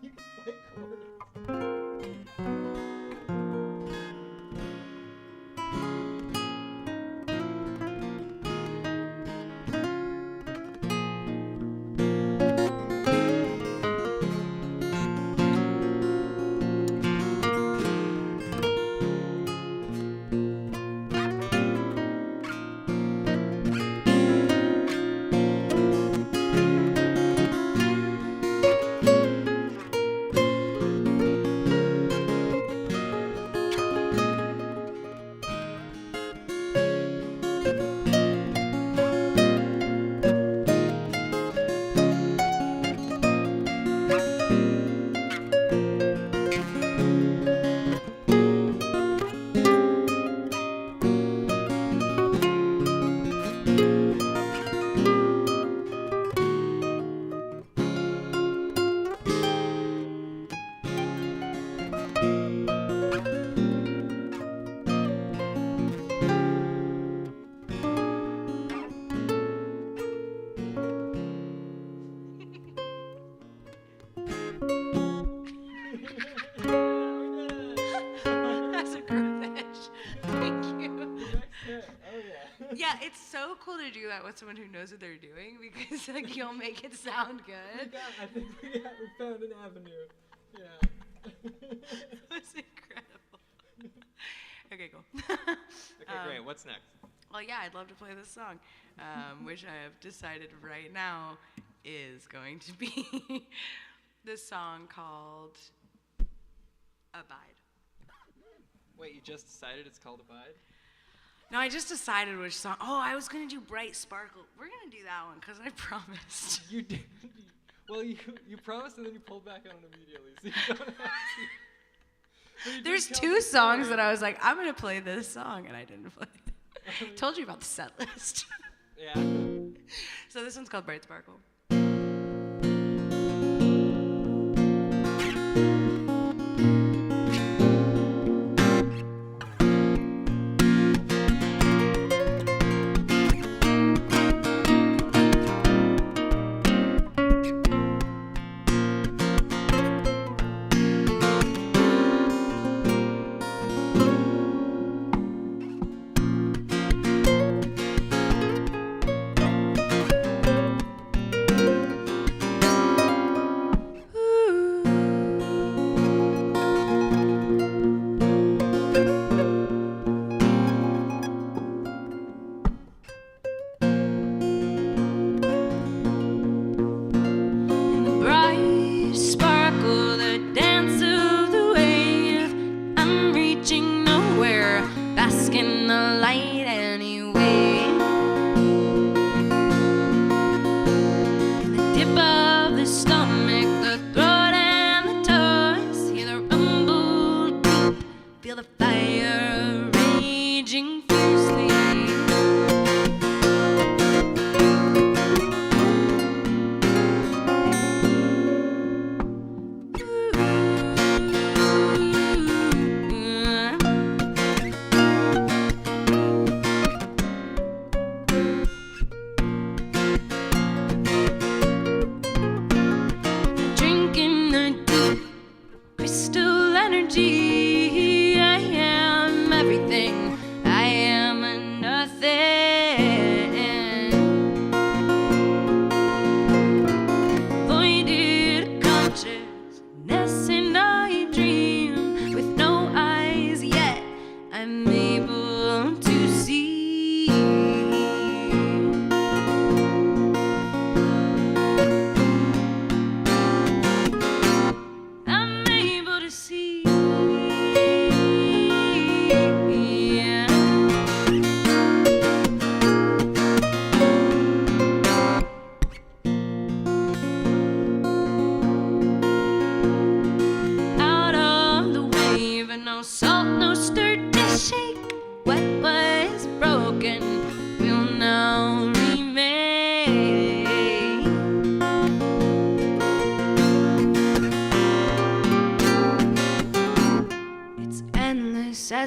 You can play chords. That's a groove edge. Thank you. Oh, yeah. Yeah, it's so cool to do that with someone who knows what they're doing because like you'll make it sound good. I think we found an avenue. Yeah. That's incredible. Okay, cool. Okay, great. What's next? Well, yeah, I'd love to play this song, which I have decided right now is going to be this song called Abide. Wait, you just decided it's called Abide? No, I just decided which song. Oh, I was going to do Bright Sparkle. We're going to do that one because I promised. You did. Well, you promised and then you pulled back on it immediately. So you don't have to. But you There's did tell two the songs story. that I was like, I'm going to play this song, and I didn't play it. Told you about the set list. Yeah. So this one's called Bright Sparkle.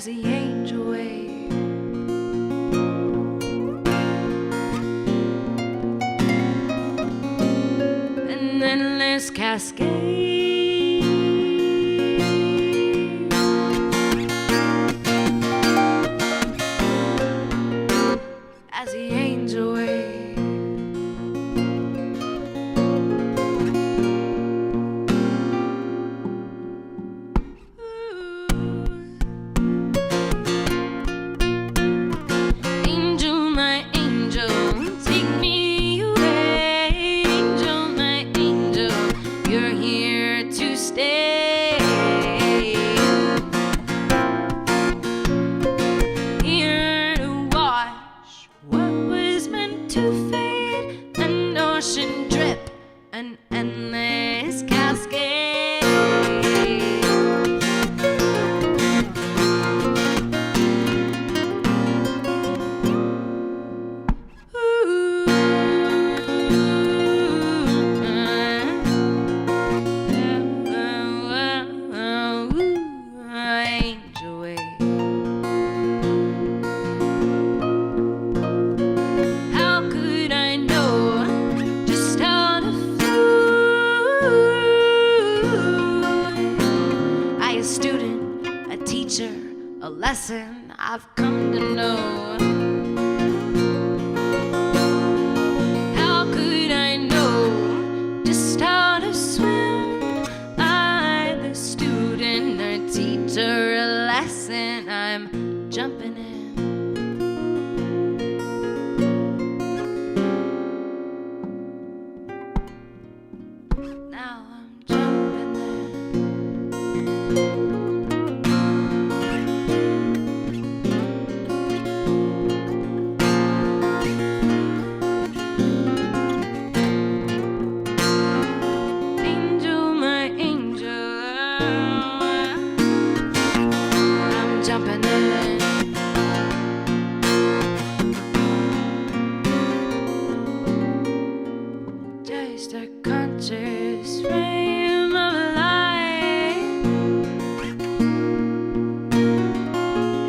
as a cascade as the angel waves. Lesson I've come to know. How could I know just how to swim? I'm the student, a teacher, a lesson I'm jumping in. Now I'm jumping in. Just a conscious frame of light,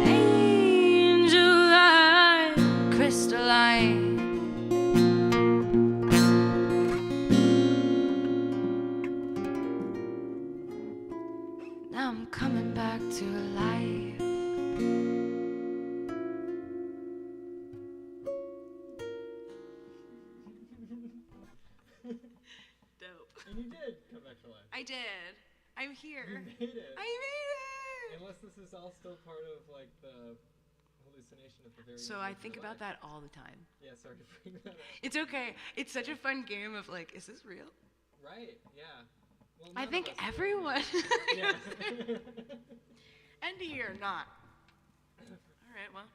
angel light, crystalline. Now I'm coming back to life. And you did come back to life. I did. I'm here. You made it. I made it. Unless this is all still part of like the hallucination at the very So end I of think your about life. that all the time. Yeah, sorry to bring that up. It's okay. It's such a fun game of like, is this real? Right, yeah. Well, I none think of us do. everyone. Yeah. End of year, not. All right, well.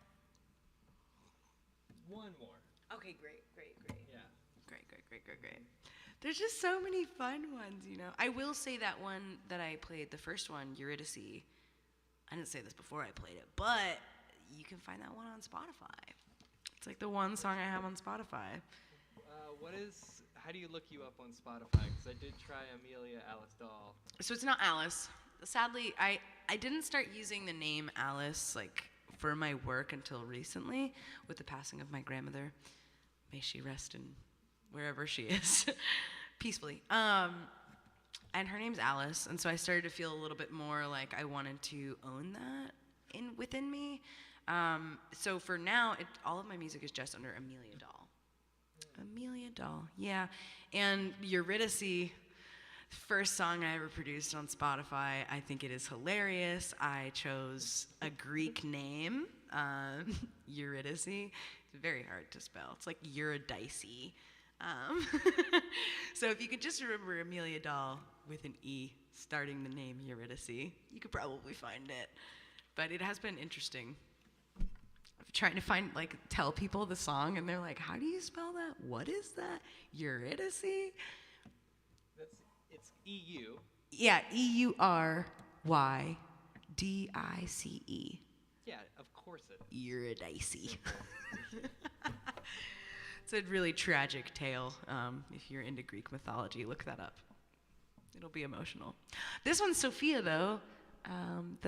One more. Okay, great. Yeah. Great. There's just so many fun ones, you know. I will say that one that I played, the first one, Eurydice. I didn't say this before I played it, but you can find that one on Spotify. It's like the one song I have on Spotify. How do you look you up on Spotify? Because I did try Amelia Doll. So it's not Alyce. Sadly, I didn't start using the name Alyce like for my work until recently with the passing of my grandmother. May she rest in wherever she is peacefully. And her name's Alyce, and so I started to feel a little bit more like I wanted to own that within me. So for now, all of my music is just under Amelia Doll. Amelia Doll, yeah. And Eurydice, first song I ever produced on Spotify. I think it is hilarious. I chose a Greek name, Eurydice. It's very hard to spell. It's like Eurydice. So if you could just remember Amelia Doll with an E starting the name Eurydice, you could probably find it. But it has been interesting trying to tell people the song, and they're like, how do you spell that? What is that? Eurydice? It's EU. Yeah, Eurydice. Yeah, of course it is. Eurydice. It's a really tragic tale. If you're into Greek mythology, look that up. It'll be emotional. This one's Sophia, though.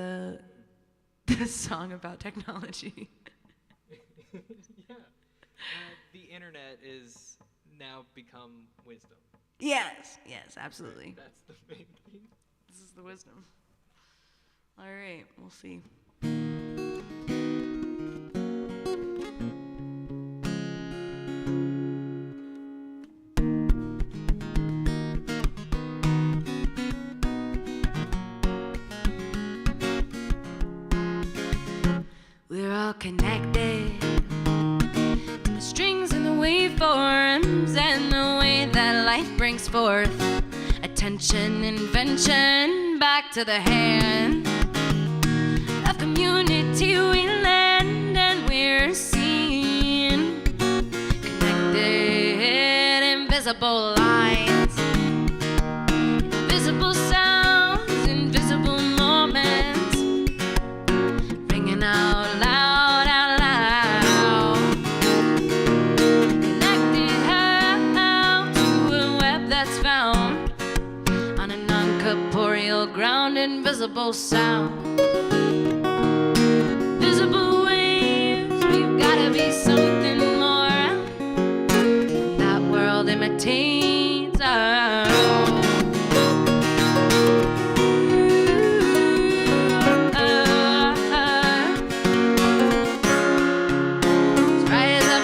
The song about technology. Yeah. The internet is now become wisdom. Yes, absolutely. That's the main thing. This is the wisdom. All right, we'll see. We're all connected to the strings and the waveforms and the way that life brings forth attention, invention, back to the hand of community we lend, and we're seen connected, invisible lines, invisible sounds, invisible moments, ringing out loud, out loud, connected how to a web that's found on a non-corporeal ground, invisible sound, visible waves. We've gotta be something more that world imitates our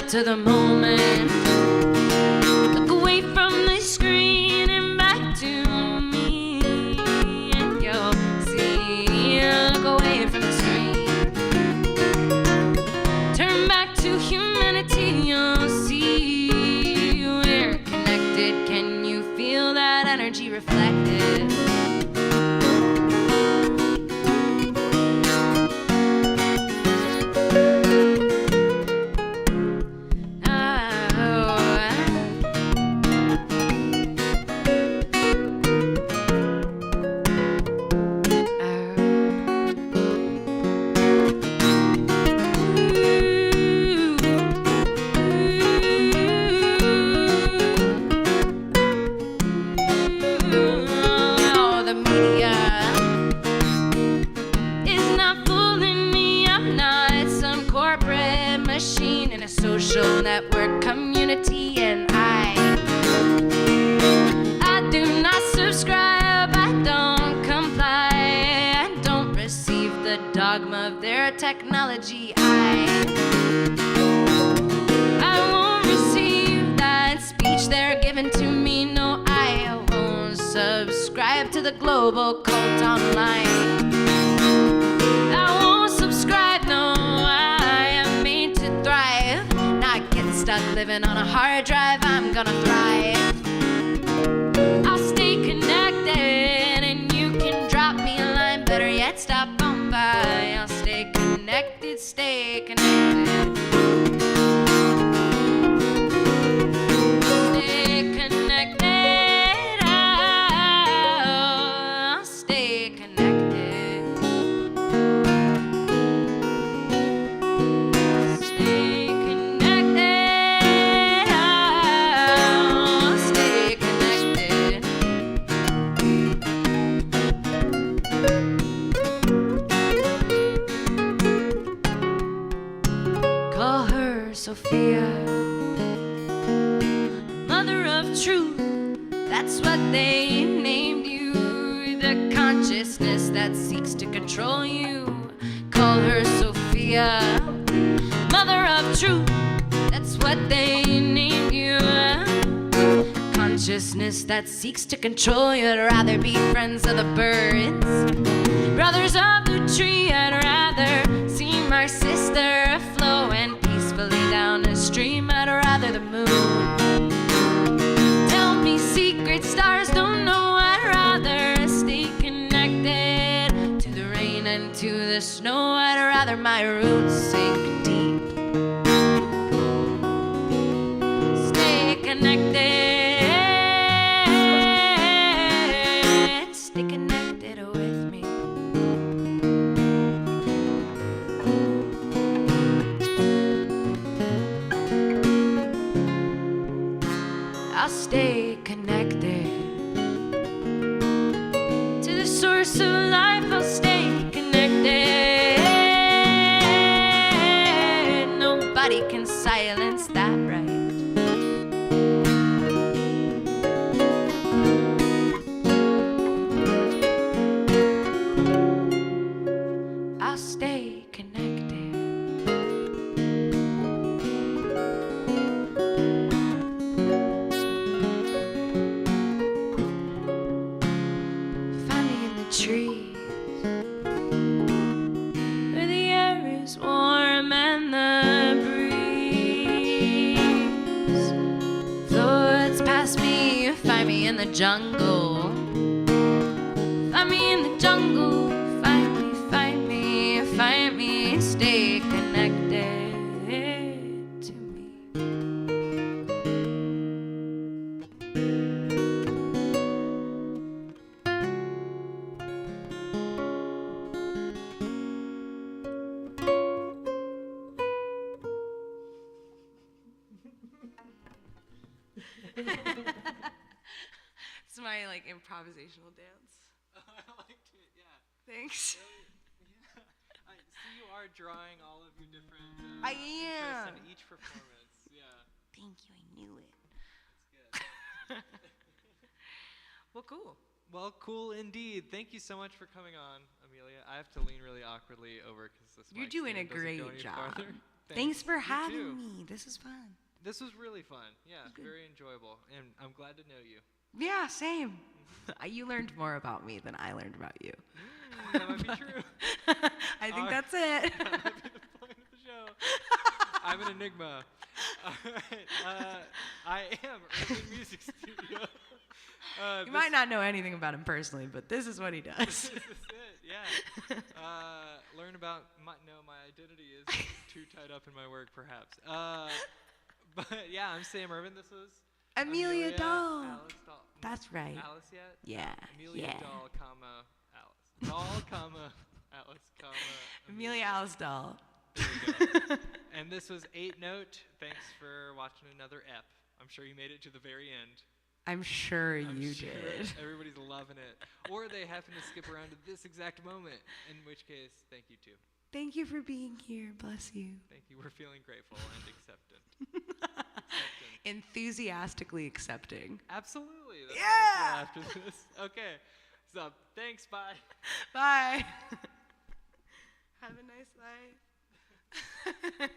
to the moment. Look away from the screen and back to me, and you'll see. Look away from the screen, turn back to humanity. You'll see we're connected. Can you feel that energy reflected? Social network community, and I do not subscribe, I don't comply, I don't receive the dogma of their technology. I won't receive that speech they're giving to me. No, I won't subscribe to the global cult online. I won't subscribe, no, I am made to thrive, not get stuck living on a hard drive. I'm gonna thrive. I'll stay connected, and you can drop me a line. Better yet, stop on by. I'll stay connected, stay connected. Stay connected, I'll stay connected. Stay connected, I'll stay connected. Call her Sophia, mother of truth. That's what they named you. The consciousness that seeks to control you. Call her Sophia, mother of truth. That's what they named you. Consciousness that seeks to control you. I'd rather be friends of the birds, brothers of the tree. I'd rather see my sister flowing peacefully down the stream. I'd rather the moon tell me secret stars don't know. I'd rather stay connected to the rain and to the snow. I'd rather my roots sink deep. Stay connected. Stay connected with me. I'll stay connected to the source of life. I'll stay connected. Nobody can silence that right. me in the jungle. Find me in the jungle. Find me, stay connected to me. It's my like improvisational dance. I liked it, yeah. Thanks. Yeah. I see you are drawing all of your different I interests am. in each performance. Yeah, Thank you, I knew it. that's good. Well, cool. Well, cool indeed. Thank you so much for coming on, Amelia. I have to lean really awkwardly over because this You're mic doing a stand doesn't go great any job. farther. Thanks for You having too. me. This is fun. This was really fun. Yeah, Good. very enjoyable, and I'm glad to know you. Yeah, same. You learned more about me than I learned about you. That might be true. I think All that's it. That might be the point of the show. I'm an enigma. All right. I am Urban Music Studio. You might not know anything about him personally, but this is what he does. This is it. Yeah. Learn about my identity is too tied up in my work, perhaps. But yeah, I'm Sam Irvin. This was Amelia Doll. Alyce Doll. That's right. Alyce yet? Yeah. Amelia Yeah. Doll, comma Alyce. Doll, comma Alyce, comma Amelia Alyce Doll. There we go. And this was 8-Note. Thanks for watching another ep. I'm sure you made it to the very end. I'm sure I'm you sure did. Everybody's loving it. Or they happen to skip around to this exact moment, in which case, thank you too. Thank you for being here. Bless you. Thank you. We're feeling grateful and acceptant. Enthusiastically accepting. Absolutely. That's Yeah. how I feel after this. Okay. So, thanks. Bye. Bye. Have a nice life.